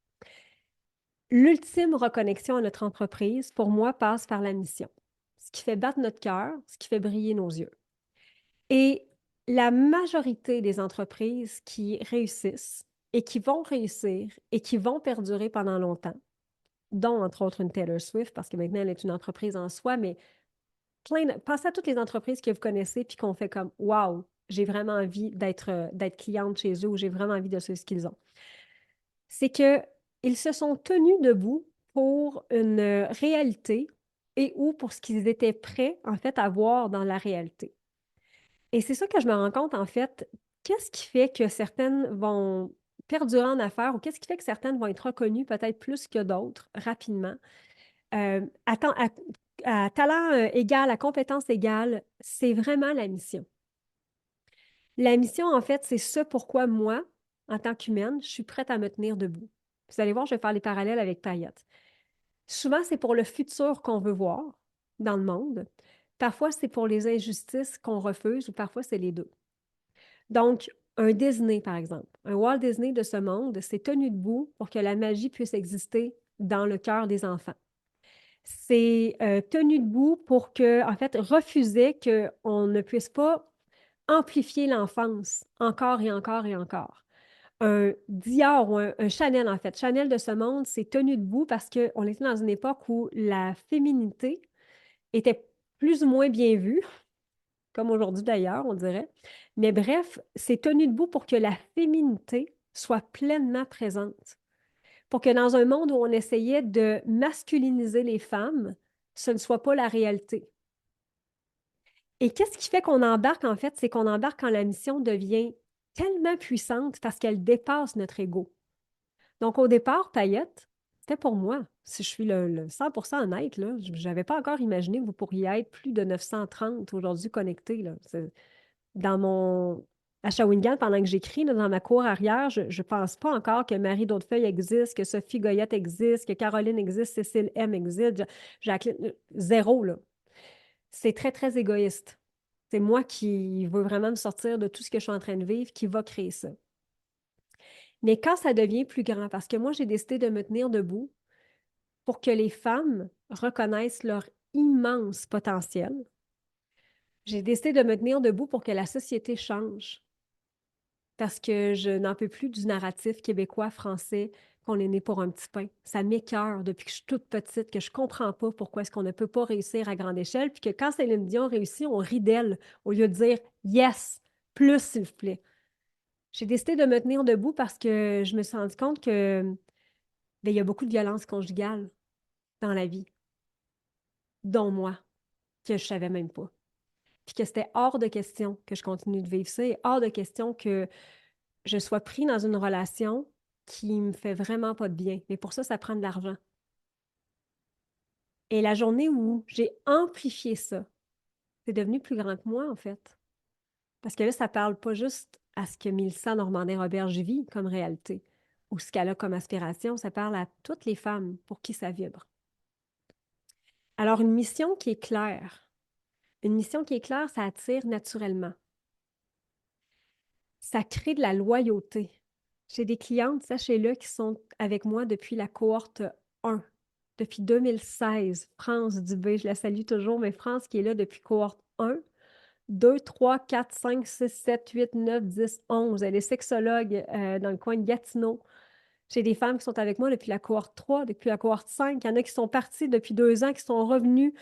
L'ultime reconnexion à notre entreprise, pour moi, passe par la mission. Ce qui fait battre notre cœur, ce qui fait briller nos yeux. Et la majorité des entreprises qui réussissent et qui vont réussir et qui vont perdurer pendant longtemps, dont entre autres une Taylor Swift, parce que maintenant elle est une entreprise en soi, mais pensez à toutes les entreprises que vous connaissez puis qu'on fait comme Wow, j'ai vraiment envie d'être cliente chez eux ou j'ai vraiment envie de ce qu'ils ont. C'est qu'ils se sont tenus debout pour une réalité et ou pour ce qu'ils étaient prêts, en fait, à voir dans la réalité. Et c'est ça que je me rends compte, en fait. Qu'est-ce qui fait que certaines vont perdurer en affaires ou qu'est-ce qui fait que certaines vont être reconnues peut-être plus que d'autres rapidement? À talent égal, à compétence égale, c'est vraiment la mission. La mission, en fait, c'est ce pourquoi moi, en tant qu'humaine, je suis prête à me tenir debout. Vous allez voir, je vais faire les parallèles avec Payette. Souvent, c'est pour le futur qu'on veut voir dans le monde. Parfois, c'est pour les injustices qu'on refuse ou parfois, c'est les deux. Donc, un Disney, par exemple, un Walt Disney de ce monde s'est tenu debout pour que la magie puisse exister dans le cœur des enfants. C'est tenu debout pour que, en fait, refuser qu'on ne puisse pas amplifier l'enfance encore et encore et encore. Un Dior ou un Chanel, en fait, Chanel de ce monde s'est tenu debout parce qu'on était dans une époque où la féminité était plus ou moins bien vue, comme aujourd'hui d'ailleurs, on dirait. Mais bref, c'est tenu debout pour que la féminité soit pleinement présente. Pour que dans un monde où on essayait de masculiniser les femmes, ce ne soit pas la réalité. Et qu'est-ce qui fait qu'on embarque, en fait, c'est qu'on embarque quand la mission devient tellement puissante parce qu'elle dépasse notre ego. Donc, au départ, Payette, c'était pour moi. Si je suis le 100% honnête, là, je n'avais pas encore imaginé que vous pourriez être plus de 930 aujourd'hui connectés. Là. Dans mon... À Shawinigan, pendant que j'écris, là, dans ma cour arrière, je ne pense pas encore que Marie Daudefeuille existe, que Sophie Goyette existe, que Caroline existe, Cécile M existe, Jacqueline... Zéro, là. C'est très, très égoïste. C'est moi qui veux vraiment me sortir de tout ce que je suis en train de vivre, qui va créer ça. Mais quand ça devient plus grand, parce que moi, j'ai décidé de me tenir debout pour que les femmes reconnaissent leur immense potentiel. J'ai décidé de me tenir debout pour que la société change. Parce que je n'en peux plus du narratif québécois, français, qu'on est né pour un petit pain. Ça m'écoeure depuis que je suis toute petite, que je ne comprends pas pourquoi est-ce qu'on ne peut pas réussir à grande échelle, puis que quand Céline Dion réussit, on rit d'elle au lieu de dire yes, plus s'il vous plaît. J'ai décidé de me tenir debout parce que je me suis rendu compte que ben, il y a beaucoup de violence conjugale dans la vie, dont moi, que je savais même pas. Puis que c'était hors de question que je continue de vivre ça et hors de question que je sois pris dans une relation qui me fait vraiment pas de bien. Mais pour ça, ça prend de l'argent. Et la journée où j'ai amplifié ça, c'est devenu plus grand que moi, en fait. Parce que là, ça parle pas juste à ce que Mélissa Normandin-Roberge vit comme réalité ou ce qu'elle a comme aspiration, ça parle à toutes les femmes pour qui ça vibre. Alors, une mission qui est claire, une mission qui est claire, ça attire naturellement. Ça crée de la loyauté. J'ai des clientes, sachez-le, qui sont avec moi depuis la cohorte 1, depuis 2016. France Dubé, je la salue toujours, mais France qui est là depuis cohorte 1, 2, 3, 4, 5, 6, 7, 8, 9, 10, 11. Elle est sexologue dans le coin de Gatineau. J'ai des femmes qui sont avec moi depuis la cohorte 3, depuis la cohorte 5. Il y en a qui sont parties depuis 2 ans, qui sont revenus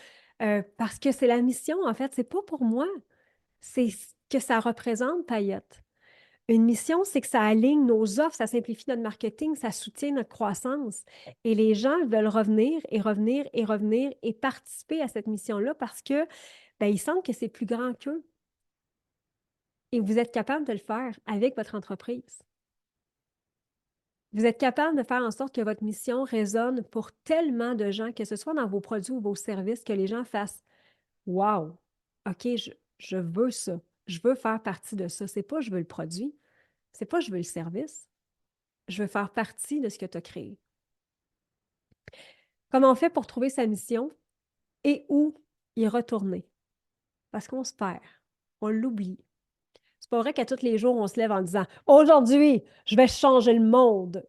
parce que c'est la mission, en fait. C'est pas pour moi. C'est ce que ça représente, Paillette. Une mission, c'est que ça aligne nos offres, ça simplifie notre marketing, ça soutient notre croissance. Et les gens veulent revenir et revenir et revenir et participer à cette mission-là parce que ben, ils sentent que c'est plus grand qu'eux. Et vous êtes capable de le faire avec votre entreprise. Vous êtes capable de faire en sorte que votre mission résonne pour tellement de gens, que ce soit dans vos produits ou vos services, que les gens fassent wow, OK, je veux ça. Je veux faire partie de ça. C'est pas je veux le produit, c'est pas je veux le service. Je veux faire partie de ce que tu as créé. Comment on fait pour trouver sa mission et où y retourner? Parce qu'on se perd, on l'oublie. C'est pas vrai qu'à tous les jours, on se lève en disant aujourd'hui, je vais changer le monde.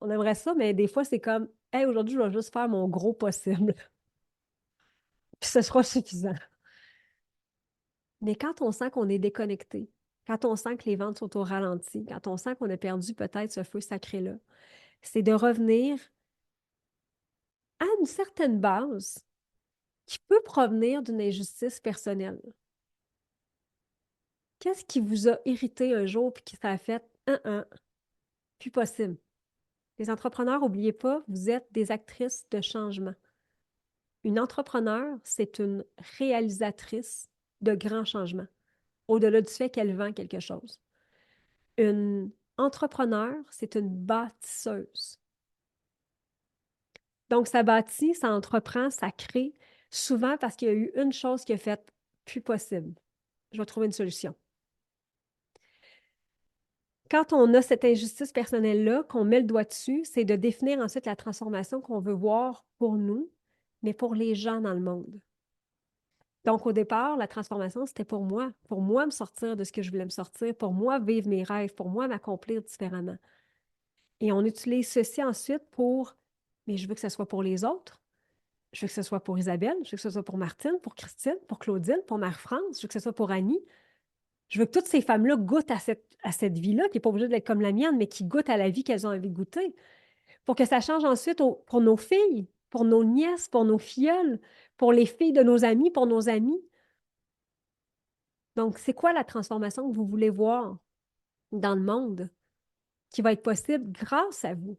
On aimerait ça, mais des fois, c'est comme hey, aujourd'hui, je vais juste faire mon gros possible. Puis ce sera suffisant. Mais quand on sent qu'on est déconnecté, quand on sent que les ventes sont au ralenti, quand on sent qu'on a perdu peut-être ce feu sacré-là, c'est de revenir à une certaine base qui peut provenir d'une injustice personnelle. Qu'est-ce qui vous a irrité un jour puis qui ça a fait plus possible? Les entrepreneurs, n'oubliez pas, vous êtes des actrices de changement. Une entrepreneur, c'est une réalisatrice de grands changements, au-delà du fait qu'elle vend quelque chose. Une entrepreneur, c'est une bâtisseuse. Donc, ça bâtit, ça entreprend, ça crée, souvent parce qu'il y a eu une chose qui a fait plus possible. Je vais trouver une solution. Quand on a cette injustice personnelle-là, qu'on met le doigt dessus, c'est de définir ensuite la transformation qu'on veut voir pour nous, mais pour les gens dans le monde. Donc, au départ, la transformation, c'était pour moi me sortir de ce que je voulais me sortir, pour moi vivre mes rêves, pour moi m'accomplir différemment. Et on utilise ceci ensuite mais je veux que ce soit pour les autres, je veux que ce soit pour Isabelle, je veux que ce soit pour Martine, pour Christine, pour Claudine, pour Marie-France, je veux que ce soit pour Annie. Je veux que toutes ces femmes-là goûtent à cette vie-là, qui n'est pas obligée d'être comme la mienne, mais qui goûtent à la vie qu'elles ont envie de goûter. Pour que ça change ensuite pour nos filles, pour nos nièces, pour nos filleules, pour les filles de nos amis, pour nos amis. Donc, c'est quoi la transformation que vous voulez voir dans le monde qui va être possible grâce à vous?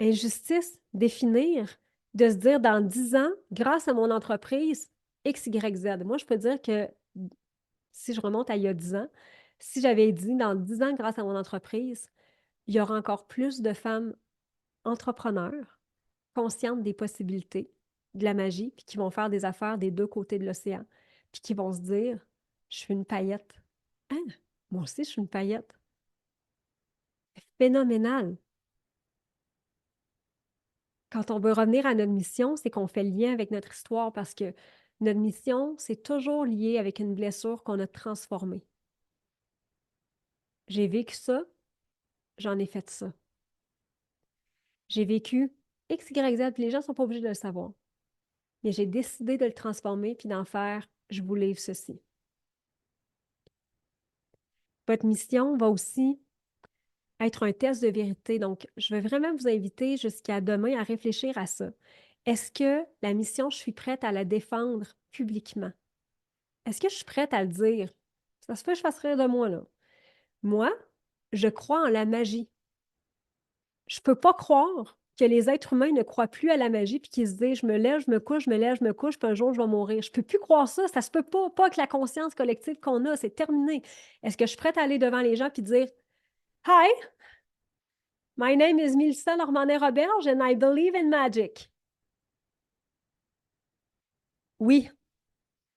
Injustice, définir, de se dire dans 10 ans, grâce à mon entreprise, X, Y, Z. Moi, je peux dire que si je remonte à il y a 10 ans, si j'avais dit dans 10 ans, grâce à mon entreprise, il y aura encore plus de femmes entrepreneurs conscientes des possibilités, de la magie, puis qui vont faire des affaires des deux côtés de l'océan, puis qui vont se dire, je suis une paillette. Hein? Moi aussi, je suis une paillette. C'est phénoménal. Quand on veut revenir à notre mission, c'est qu'on fait le lien avec notre histoire parce que notre mission, c'est toujours lié avec une blessure qu'on a transformée. J'ai vécu ça, j'en ai fait ça. J'ai vécu X, Y, Z, puis les gens ne sont pas obligés de le savoir. Mais j'ai décidé de le transformer puis d'en faire, je vous livre ceci. Votre mission va aussi être un test de vérité. Donc, je vais vraiment vous inviter jusqu'à demain à réfléchir à ça. Est-ce que la mission, je suis prête à la défendre publiquement? Est-ce que je suis prête à le dire? Ça se peut que je fasse rire de moi, là. Moi, je crois en la magie. Je ne peux pas croire que les êtres humains ne croient plus à la magie puis qu'ils se disent je me lève, je me couche, je me lève, je me couche, puis un jour je vais mourir. Je ne peux plus croire ça. Ça se peut pas. Pas que la conscience collective qu'on a, c'est terminé. Est-ce que je suis prête à aller devant les gens puis dire Hi, my name is Mélissa Normandin-Roberge and I believe in magic? Oui.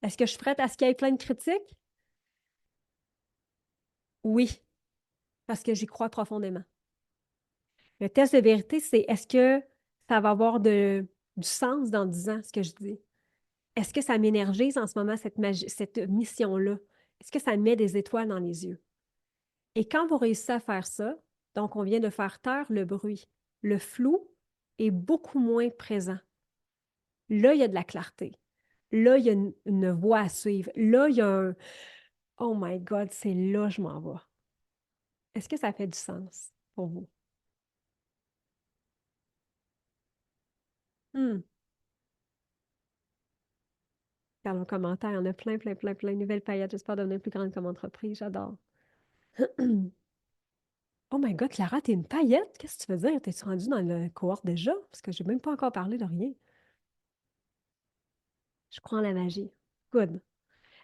Est-ce que je suis prête à ce qu'il y ait plein de critiques? Oui, parce que j'y crois profondément. Le test de vérité, c'est est-ce que ça va avoir du sens dans 10 ans, ce que je dis? Est-ce que ça m'énergise en ce moment, cette mission-là? Est-ce que ça met des étoiles dans les yeux? Et quand vous réussissez à faire ça, donc on vient de faire taire le bruit. Le flou est beaucoup moins présent. Là, il y a de la clarté. Là, il y a une voie à suivre. Là, il y a un Oh my God, c'est là que je m'en vais. Est-ce que ça fait du sens pour vous? Hmm. Dans le commentaire, il y en a plein, plein, plein, plein de nouvelles paillettes. J'espère devenir plus grande comme entreprise. J'adore. Oh my God, Clara, t'es une paillette? Qu'est-ce que tu veux dire? T'es-tu rendue dans le cohorte déjà? Parce que j'ai même pas encore parlé de rien. Je crois en la magie. Good.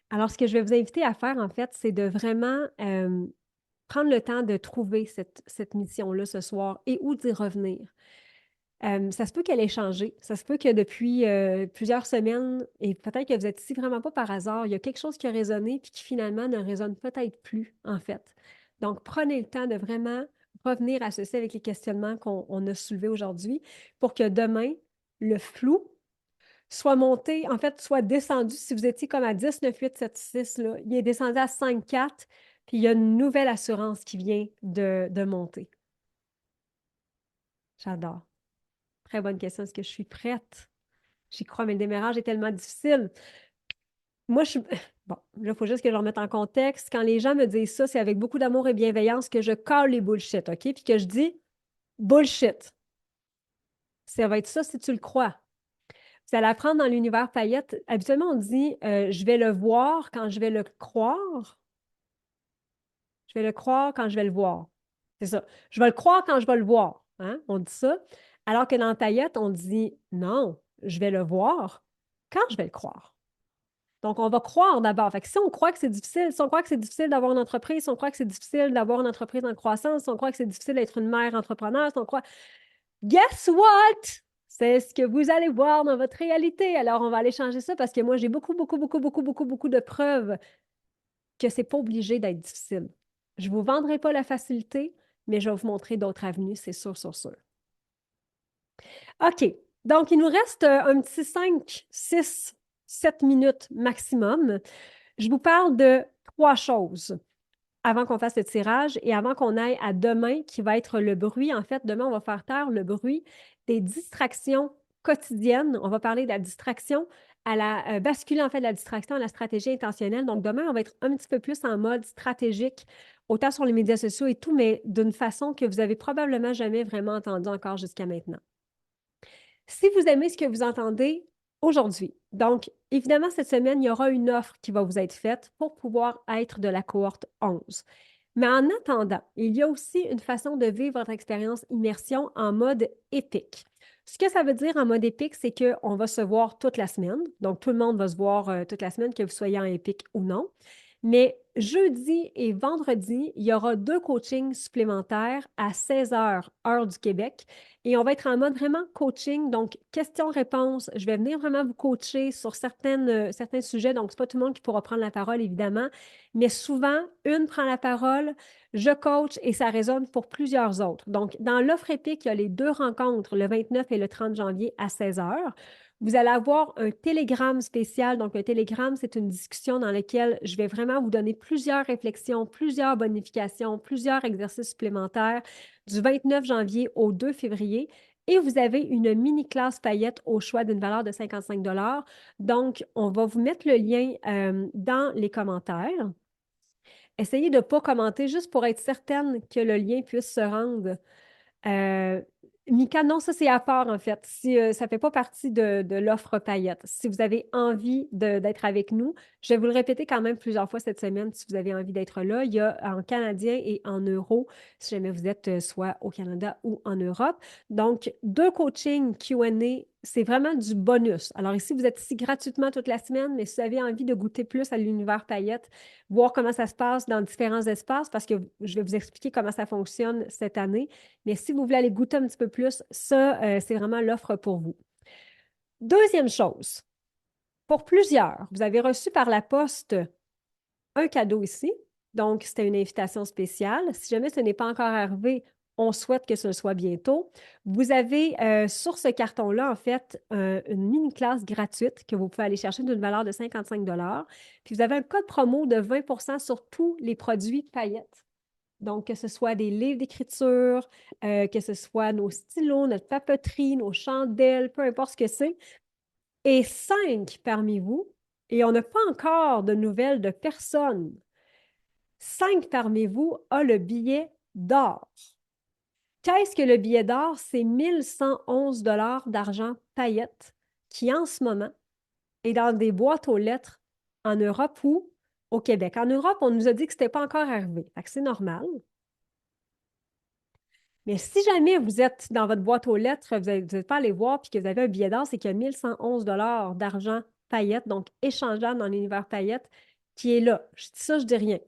Alors, ce que je vais vous inviter à faire, en fait, c'est de vraiment prendre le temps de trouver cette mission-là ce soir et où d'y revenir. Ça se peut qu'elle ait changé. Ça se peut que depuis plusieurs semaines, et peut-être que vous êtes ici vraiment pas par hasard, il y a quelque chose qui a résonné puis qui finalement ne résonne peut-être plus, en fait. Donc, prenez le temps de vraiment revenir à ceci avec les questionnements qu'on a soulevés aujourd'hui pour que demain, le flou soit monté, en fait, soit descendu. Si vous étiez comme à 10, 9, 8, 7, 6, là, il est descendu à 5, 4, puis il y a une nouvelle assurance qui vient de monter. J'adore. Très bonne question. Est-ce que je suis prête? J'y crois, mais le démarrage est tellement difficile. Moi, je suis. Bon, là, il faut juste que je le remette en contexte. Quand les gens me disent ça, c'est avec beaucoup d'amour et bienveillance que je cale les bullshit, OK? Puis que je dis bullshit. Ça va être ça si tu le crois. Vous allez apprendre dans l'univers paillette. Habituellement, on dit je vais le voir quand je vais le croire. Je vais le croire quand je vais le voir. C'est ça. Je vais le croire quand je vais le voir. Hein? On dit ça. Alors que dans paillette, on dit non, je vais le voir quand je vais le croire. Donc, on va croire d'abord. Fait que si on croit que c'est difficile, si on croit que c'est difficile d'avoir une entreprise, si on croit que c'est difficile d'avoir une entreprise en croissance, si on croit que c'est difficile d'être une mère entrepreneur, si on croit. Guess what? C'est ce que vous allez voir dans votre réalité. Alors, on va aller changer ça parce que moi, j'ai beaucoup, beaucoup, beaucoup, beaucoup, beaucoup, beaucoup de preuves que c'est pas obligé d'être difficile. Je ne vous vendrai pas la facilité, mais je vais vous montrer d'autres avenues, c'est sûr, sûr, sûr. OK. Donc, il nous reste un petit 5, 6, 7 minutes maximum. Je vous parle de trois choses avant qu'on fasse le tirage et avant qu'on aille à demain, qui va être le bruit. En fait, demain, on va faire taire le bruit des distractions quotidiennes. On va parler de la distraction à la basculer, en fait, de la distraction à la stratégie intentionnelle. Donc, demain, on va être un petit peu plus en mode stratégique, autant sur les médias sociaux et tout, mais d'une façon que vous avez probablement jamais vraiment entendu encore jusqu'à maintenant. Si vous aimez ce que vous entendez aujourd'hui, donc évidemment, cette semaine, il y aura une offre qui va vous être faite pour pouvoir être de la cohorte 11. Mais en attendant, il y a aussi une façon de vivre votre expérience immersion en mode épique. Ce que ça veut dire en mode épique, c'est qu'on va se voir toute la semaine. Donc, tout le monde va se voir toute la semaine, que vous soyez en épique ou non. Mais jeudi et vendredi, il y aura 2 coachings supplémentaires à 16 heures, heure du Québec. Et on va être en mode vraiment coaching, donc questions-réponses. Je vais venir vraiment vous coacher sur certains sujets. Donc, ce n'est pas tout le monde qui pourra prendre la parole, évidemment. Mais souvent, une prend la parole, je coach et ça résonne pour plusieurs autres. Donc, dans l'offre épique, il y a les 2 rencontres, le 29 et le 30 janvier à 16 heures. Vous allez avoir un télégramme spécial. Donc, un télégramme, c'est une discussion dans laquelle je vais vraiment vous donner plusieurs réflexions, plusieurs bonifications, plusieurs exercices supplémentaires du 29 janvier au 2 février. Et vous avez une mini-classe paillette au choix d'une valeur de 55 $. Donc, on va vous mettre le lien dans les commentaires. Essayez de ne pas commenter juste pour être certaine que le lien puisse se rendre. Mika, non, ça c'est à part en fait. Si, ça ne fait pas partie de l'offre paillette. Si vous avez envie d'être avec nous, je vais vous le répéter quand même plusieurs fois cette semaine si vous avez envie d'être là. Il y a en canadien et en euros, si jamais vous êtes soit au Canada ou en Europe. Donc, 2 coachings Q&A, c'est vraiment du bonus. Alors ici, vous êtes ici gratuitement toute la semaine, mais si vous avez envie de goûter plus à l'univers paillette, voir comment ça se passe dans différents espaces, parce que je vais vous expliquer comment ça fonctionne cette année. Mais si vous voulez aller goûter un petit peu plus, ça, c'est vraiment l'offre pour vous. Deuxième chose, pour plusieurs, vous avez reçu par la poste un cadeau ici. Donc, c'était une invitation spéciale. Si jamais ce n'est pas encore arrivé, On souhaite que ce soit bientôt. Vous avez sur ce carton-là, en fait, une mini-classe gratuite que vous pouvez aller chercher d'une valeur de 55 dollars. Puis vous avez un code promo de 20 sur tous les produits paillettes. Donc, que ce soit des livres d'écriture, que ce soit nos stylos, notre papeterie, nos chandelles, peu importe ce que c'est. Et 5 parmi vous, et on n'a pas encore de nouvelles de personne, 5 parmi vous a le billet d'or. Qu'est-ce que le billet d'or? C'est 1111 dollars d'argent paillettes qui, en ce moment, est dans des boîtes aux lettres en Europe ou au Québec. En Europe, on nous a dit que ce n'était pas encore arrivé. Fait que c'est normal. Mais si jamais vous êtes dans votre boîte aux lettres, vous n'êtes pas allé voir puis que vous avez un billet d'or, c'est qu'il y a 1111 dollars d'argent paillettes, donc échangeable dans l'univers paillettes, qui est là. Je dis ça, je dis rien.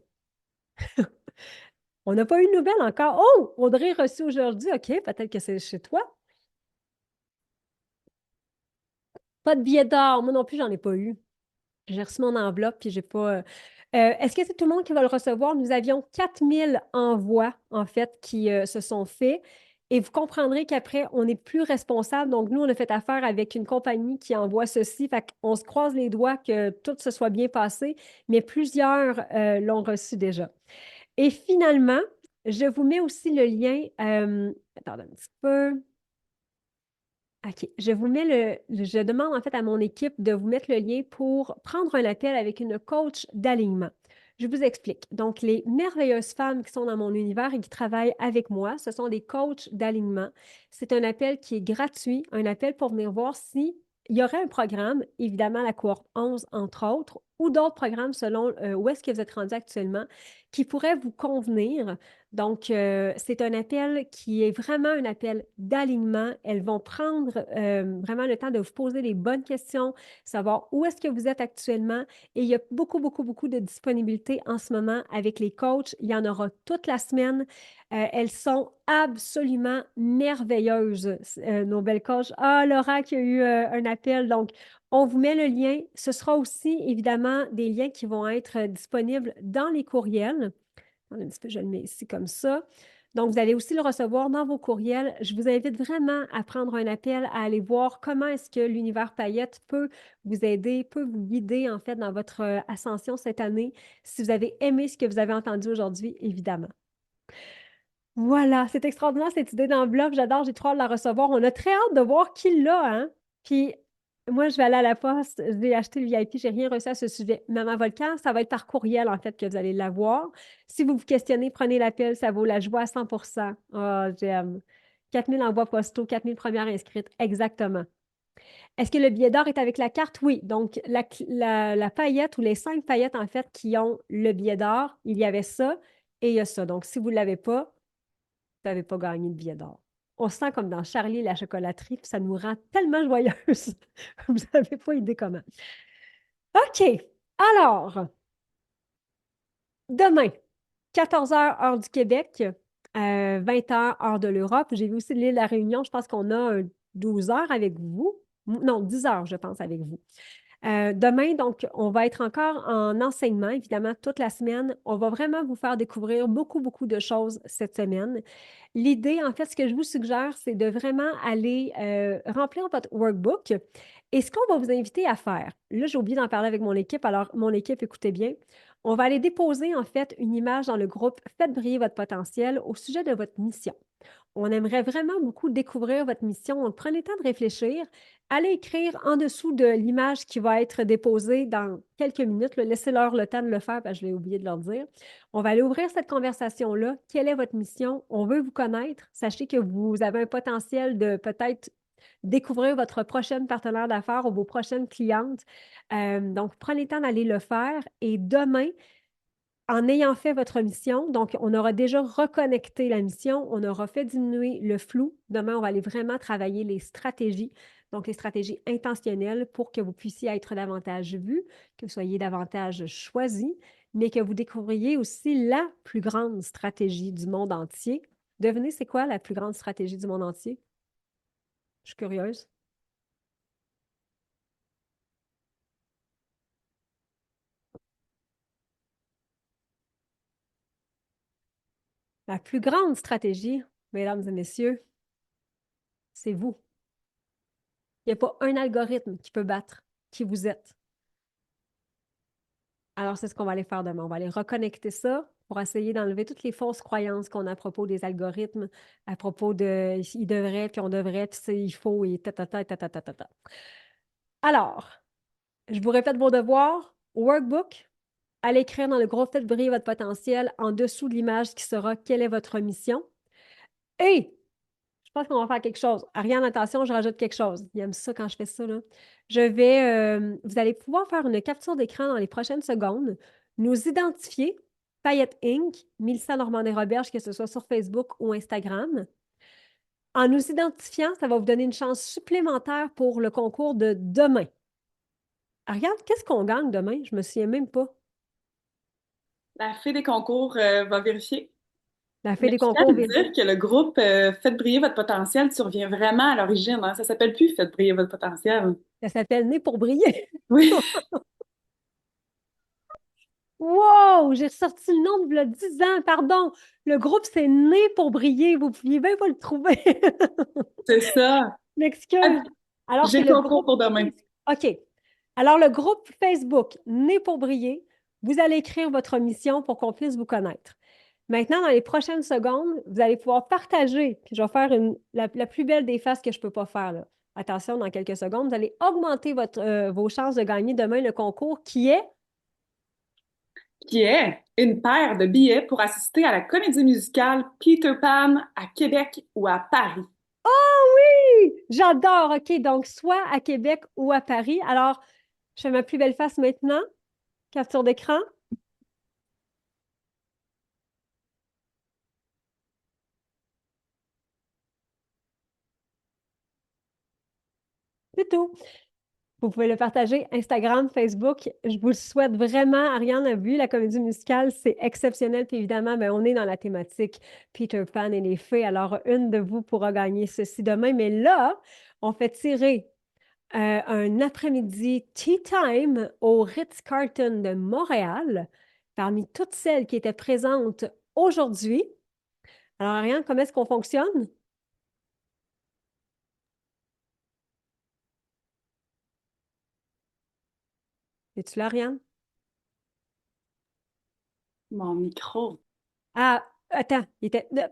On n'a pas eu de nouvelles encore. Oh, Audrey reçu aujourd'hui. OK, peut-être que c'est chez toi. Pas de billet d'or. Moi non plus, j'en ai pas eu. J'ai reçu mon enveloppe, puis j'ai pas. Est-ce que c'est tout le monde qui va le recevoir? Nous avions 4000 envois, en fait, qui se sont faits. Et vous comprendrez qu'après, on n'est plus responsable. Donc, nous, on a fait affaire avec une compagnie qui envoie ceci. Fait qu'on se croise les doigts que tout se soit bien passé, mais plusieurs l'ont reçu déjà. Et finalement, je vous mets aussi le lien. Attendez un petit peu. OK. Je vous mets je demande en fait à mon équipe de vous mettre le lien pour prendre un appel avec une coach d'alignement. Je vous explique. Donc, les merveilleuses femmes qui sont dans mon univers et qui travaillent avec moi, ce sont des coachs d'alignement. C'est un appel qui est gratuit, un appel pour venir voir si il y aurait un programme, évidemment la cohorte 11 entre autres, ou d'autres programmes selon où est-ce que vous êtes rendu actuellement, qui pourraient vous convenir. Donc, c'est un appel qui est vraiment un appel d'alignement. Elles vont prendre vraiment le temps de vous poser les bonnes questions, savoir où est-ce que vous êtes actuellement. Et il y a beaucoup, beaucoup, beaucoup de disponibilité en ce moment avec les coachs. Il y en aura toute la semaine. Elles sont absolument merveilleuses, nos belles coachs. Ah, Laura qui a eu un appel. Donc, on vous met le lien. Ce sera aussi, évidemment, des liens qui vont être disponibles dans les courriels. Un petit peu, je le mets ici comme ça. Donc, vous allez aussi le recevoir dans vos courriels. Je vous invite vraiment à prendre un appel, à aller voir comment est-ce que l'univers paillette peut vous aider, peut vous guider en fait dans votre ascension cette année, si vous avez aimé ce que vous avez entendu aujourd'hui, évidemment. Voilà, c'est extraordinaire cette idée d'enveloppe. J'adore, j'ai trop hâte de la recevoir. On a très hâte de voir qui l'a, hein? Puis moi, je vais aller à la poste, j'ai acheté le VIP, j'ai rien reçu à ce sujet. Maman Volcan, ça va être par courriel, en fait, que vous allez l'avoir. Si vous vous questionnez, prenez l'appel, ça vaut la joie à 100%. Ah, j'aime. 4000 envois postaux, 4000 premières inscrites, exactement. Est-ce que le billet d'or est avec la carte? Oui. Donc, la paillette ou les 5 paillettes, en fait, qui ont le billet d'or, il y avait ça et il y a ça. Donc, si vous ne l'avez pas, vous n'avez pas gagné le billet d'or. On se sent comme dans Charlie et la chocolaterie, puis ça nous rend tellement joyeuses. Vous n'avez pas idée comment. OK. Alors, demain, 14 heures, heure du Québec, 20 heures, heure de l'Europe. J'ai vu aussi l'île de la Réunion. Je pense qu'on a 12 heures avec vous. Non, 10 heures, je pense, avec vous. Demain, donc, on va être encore en enseignement, évidemment, toute la semaine. On va vraiment vous faire découvrir beaucoup, beaucoup de choses cette semaine. L'idée, en fait, ce que je vous suggère, c'est de vraiment aller remplir votre workbook. Et ce qu'on va vous inviter à faire, là, j'ai oublié d'en parler avec mon équipe, alors mon équipe, écoutez bien, on va aller déposer, en fait, une image dans le groupe Faites briller votre potentiel au sujet de votre mission. On aimerait vraiment beaucoup découvrir votre mission. Donc, prenez le temps de réfléchir. Allez écrire en dessous de l'image qui va être déposée dans quelques minutes. Laissez-leur le temps de le faire parce que je l'ai oublié de leur dire. On va aller ouvrir cette conversation-là. Quelle est votre mission? On veut vous connaître. Sachez que vous avez un potentiel de peut-être découvrir votre prochaine partenaire d'affaires ou vos prochaines clientes. Donc, prenez le temps d'aller le faire. Et demain, en ayant fait votre mission, donc on aura déjà reconnecté la mission, on aura fait diminuer le flou. Demain, on va aller vraiment travailler les stratégies, donc les stratégies intentionnelles pour que vous puissiez être davantage vu, que vous soyez davantage choisi, mais que vous découvriez aussi la plus grande stratégie du monde entier. Devinez, c'est quoi la plus grande stratégie du monde entier? Je suis curieuse. La plus grande stratégie? mesdames et messieurs, c'est vous. Il n'y a pas un algorithme qui peut battre qui vous êtes. Alors, c'est ce qu'on va aller faire demain. On va aller reconnecter ça pour essayer d'enlever toutes les fausses croyances qu'on a à propos des algorithmes, à propos de il devrait, puis on devrait, puis il faut, et ta, ta, ta, ta, ta, ta, ta, ta. Alors, je vous répète vos devoirs. Workbook, allez écrire dans le groupe Faites briller votre potentiel en dessous de l'image qui sera quelle est votre mission. Et je pense qu'on va faire quelque chose. Ariane, attention, je rajoute quelque chose. Il aime ça quand je fais ça, là. Vous allez pouvoir faire une capture d'écran dans les prochaines secondes, nous identifier, Paillette Inc., Mélissa Normandin-Roberge, que ce soit sur Facebook ou Instagram. En nous identifiant, ça va vous donner une chance supplémentaire pour le concours de demain. Ariane, qu'est-ce qu'on gagne demain? Je me souviens même pas. La fée des concours va vérifier. La fée Mais des je tiens à concours vous vérifie. dire que le groupe Faites briller votre potentiel survient vraiment à l'origine. Hein. Ça s'appelle plus Faites briller votre potentiel. Ça s'appelle Né pour briller. Oui, Wow! J'ai ressorti le nom de 10 ans, pardon. Le groupe, c'est Né pour briller. Vous pouviez bien pas le trouver. c'est ça. Ah, M'excuse. Alors, j'ai c'est le le concours groupe. pour demain. OK. Alors, le groupe Facebook Né pour briller, vous allez écrire votre mission pour qu'on puisse vous connaître. Maintenant, dans les prochaines secondes, vous allez pouvoir partager. Puis je vais faire la plus belle des faces que je ne peux pas faire, là. Attention, dans quelques secondes, vous allez augmenter vos chances de gagner demain le concours qui est Qui est une paire de billets pour assister à la comédie musicale Peter Pan à Québec ou à Paris. Oui, j'adore. OK, donc soit à Québec ou à Paris. Alors, je fais ma plus belle face maintenant. Capture d'écran. C'est tout. Vous pouvez le partager Instagram, Facebook. Je vous le souhaite vraiment. Ariane a vu la comédie musicale, c'est exceptionnel. Puis évidemment, ben, on est dans la thématique Peter Pan et les fées. Alors, une de vous pourra gagner ceci demain. Mais là, on fait tirer un après-midi tea time au Ritz-Carlton de Montréal parmi toutes celles qui étaient présentes aujourd'hui. Alors, Ariane, comment est-ce qu'on fonctionne? Es-tu là, Ariane? Mon micro. Ah, attends, là,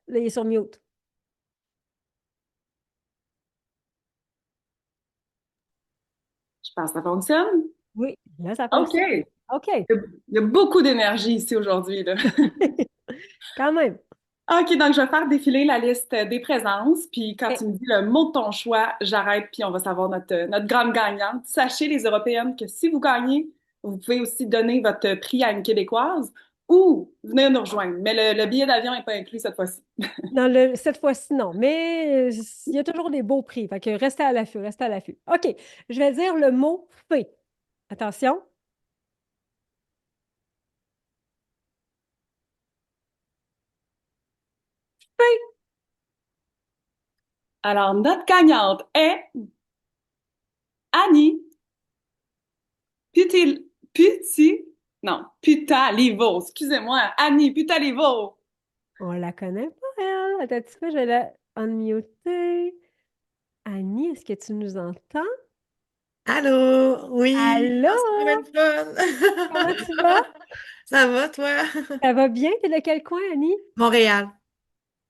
il est sur mute. Je pense que ça fonctionne. Oui, là, ça OK. fonctionne. OK, Il y a beaucoup d'énergie ici aujourd'hui, là. quand même. OK, donc je vais faire défiler la liste des présences, puis quand Eh, tu me dis le mot de ton choix, j'arrête, puis on va savoir notre grande gagnante. Sachez, les Européennes, que si vous gagnez, vous pouvez aussi donner votre prix à une Québécoise ou venir nous rejoindre. Mais le billet d'avion n'est pas inclus cette fois-ci. cette fois-ci, non. Mais il y a toujours des beaux prix. Fait que restez à l'affût, restez à l'affût. OK, je vais dire le mot fée. Attention. Fée. Alors, notre gagnante est Annie Puti, non, Putalivo. Excusez-moi, Annie Putalivo. On la connaît pas, elle. Attends un petit peu, je vais la unmuter. Annie, est-ce que tu nous entends? Allô, oui, Allô? ah, c'est vraiment le Comment fun. tu vas? Ça va, toi? Ça va bien? T'es de quel coin, Annie? Montréal.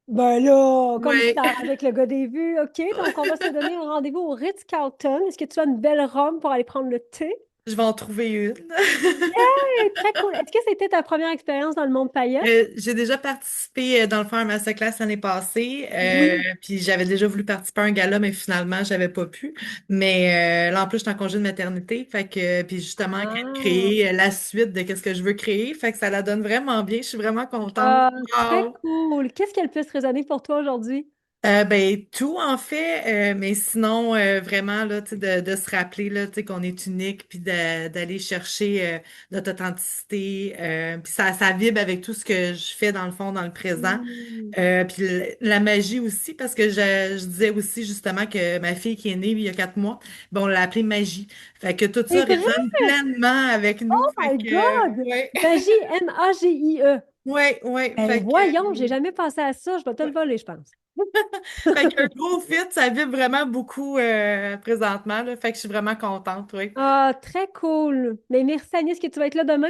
Ben là, comme tu Oui. t'es arrangé avec le gars des vues, OK. Donc, on va se donner un rendez-vous au Ritz-Carlton. Est-ce que tu as une belle robe pour aller prendre le thé? Je vais en trouver une. Très cool. Est-ce que c'était ta première expérience dans le monde paillettes? J'ai déjà participé dans le fond à ma masterclass l'année passée, Oui. puis j'avais déjà voulu participer à un gala, mais finalement j'avais pas pu. Mais là en plus j'étais en congé de maternité, fait que puis justement Ah, créer la suite de qu'est-ce que je veux créer, fait que ça la donne vraiment bien. Je suis vraiment contente. ah, très Wow! cool. Qu'est-ce qu'elle peut se résonner pour toi aujourd'hui? Ben tout en fait, mais sinon vraiment là, tu sais, de se rappeler là, tu sais, qu'on est unique, puis d'aller chercher notre authenticité, puis ça vibre avec tout ce que je fais dans le fond, dans le présent. Hmm. Puis la magie aussi, parce que je disais aussi justement que ma fille qui est née il y a 4 mois, ben on l'a appelée Magie. Fait que tout C'est ça vrai? résonne pleinement avec nous. Oh Fait my que God! ouais. Magie, Magie. Oui, oui. Ben voyons, j'ai jamais pensé à ça. Je vais te le Ouais. voler, je pense. Fait qu'un gros fit, ça vibre vraiment beaucoup présentement, là. Fait que je suis vraiment contente, oui. Ah, très cool. Mais merci, Agnès, est-ce que tu vas être là demain?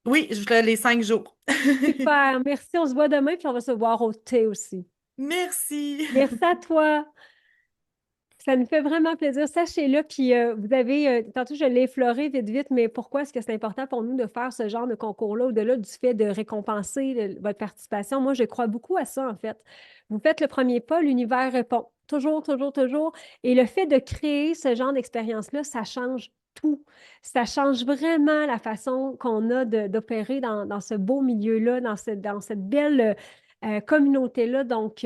Oui, je l'ai les 5 jours. Super. Merci, on se voit demain, puis on va se voir au thé aussi. Merci. Merci à toi. Ça nous fait vraiment plaisir. Sachez-le, puis vous avez, tantôt je l'ai effleuré vite, vite, mais pourquoi est-ce que c'est important pour nous de faire ce genre de concours-là, au-delà du fait de récompenser votre participation? Moi, je crois beaucoup à ça, en fait. Vous faites le premier pas, l'univers répond. Toujours, toujours, toujours. Et le fait de créer ce genre d'expérience-là, ça change tout. Ça change vraiment la façon qu'on a d'opérer dans ce beau milieu-là, dans cette belle communauté-là. Donc,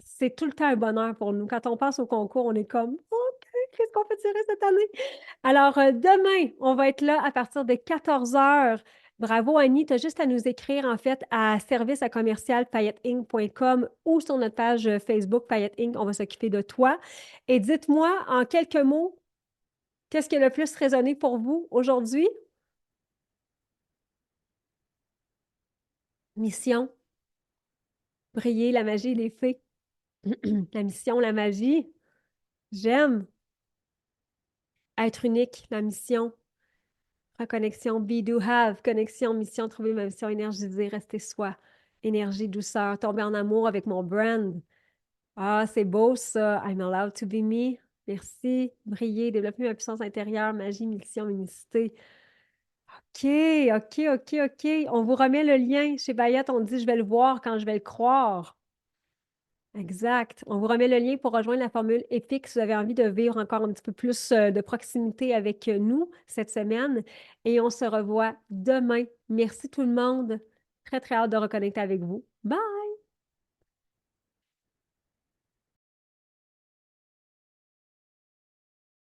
c'est tout le temps un bonheur pour nous. Quand on passe au concours, on est comme, OK, qu'est-ce qu'on fait tirer cette année? Alors, demain, on va être là à partir de 14 heures. Bravo, Annie. Tu as juste à nous écrire, en fait, à service@pailletteinc.com ou sur notre page Facebook Paillette Inc. On va s'occuper de toi. Et dites-moi, en quelques mots, qu'est-ce qui a le plus résonné pour vous aujourd'hui? Mission, briller, la magie, les fées. La mission, la magie. J'aime être unique, la mission. Reconnexion, be, do, have. Connexion, mission, trouver ma mission, énergiser, rester soi. Énergie, douceur, tomber en amour avec mon brand. Ah, c'est beau ça. I'm allowed to be me. Merci. Briller, développer ma puissance intérieure, magie, mission, unicité. OK, OK, OK, OK. On vous remet le lien. Chez Bayette, on dit je vais le voir quand je vais le croire. Exact. On vous remet le lien pour rejoindre la formule EPIC si vous avez envie de vivre encore un petit peu plus de proximité avec nous cette semaine. Et on se revoit demain. Merci tout le monde. Très, très hâte de reconnecter avec vous. Bye!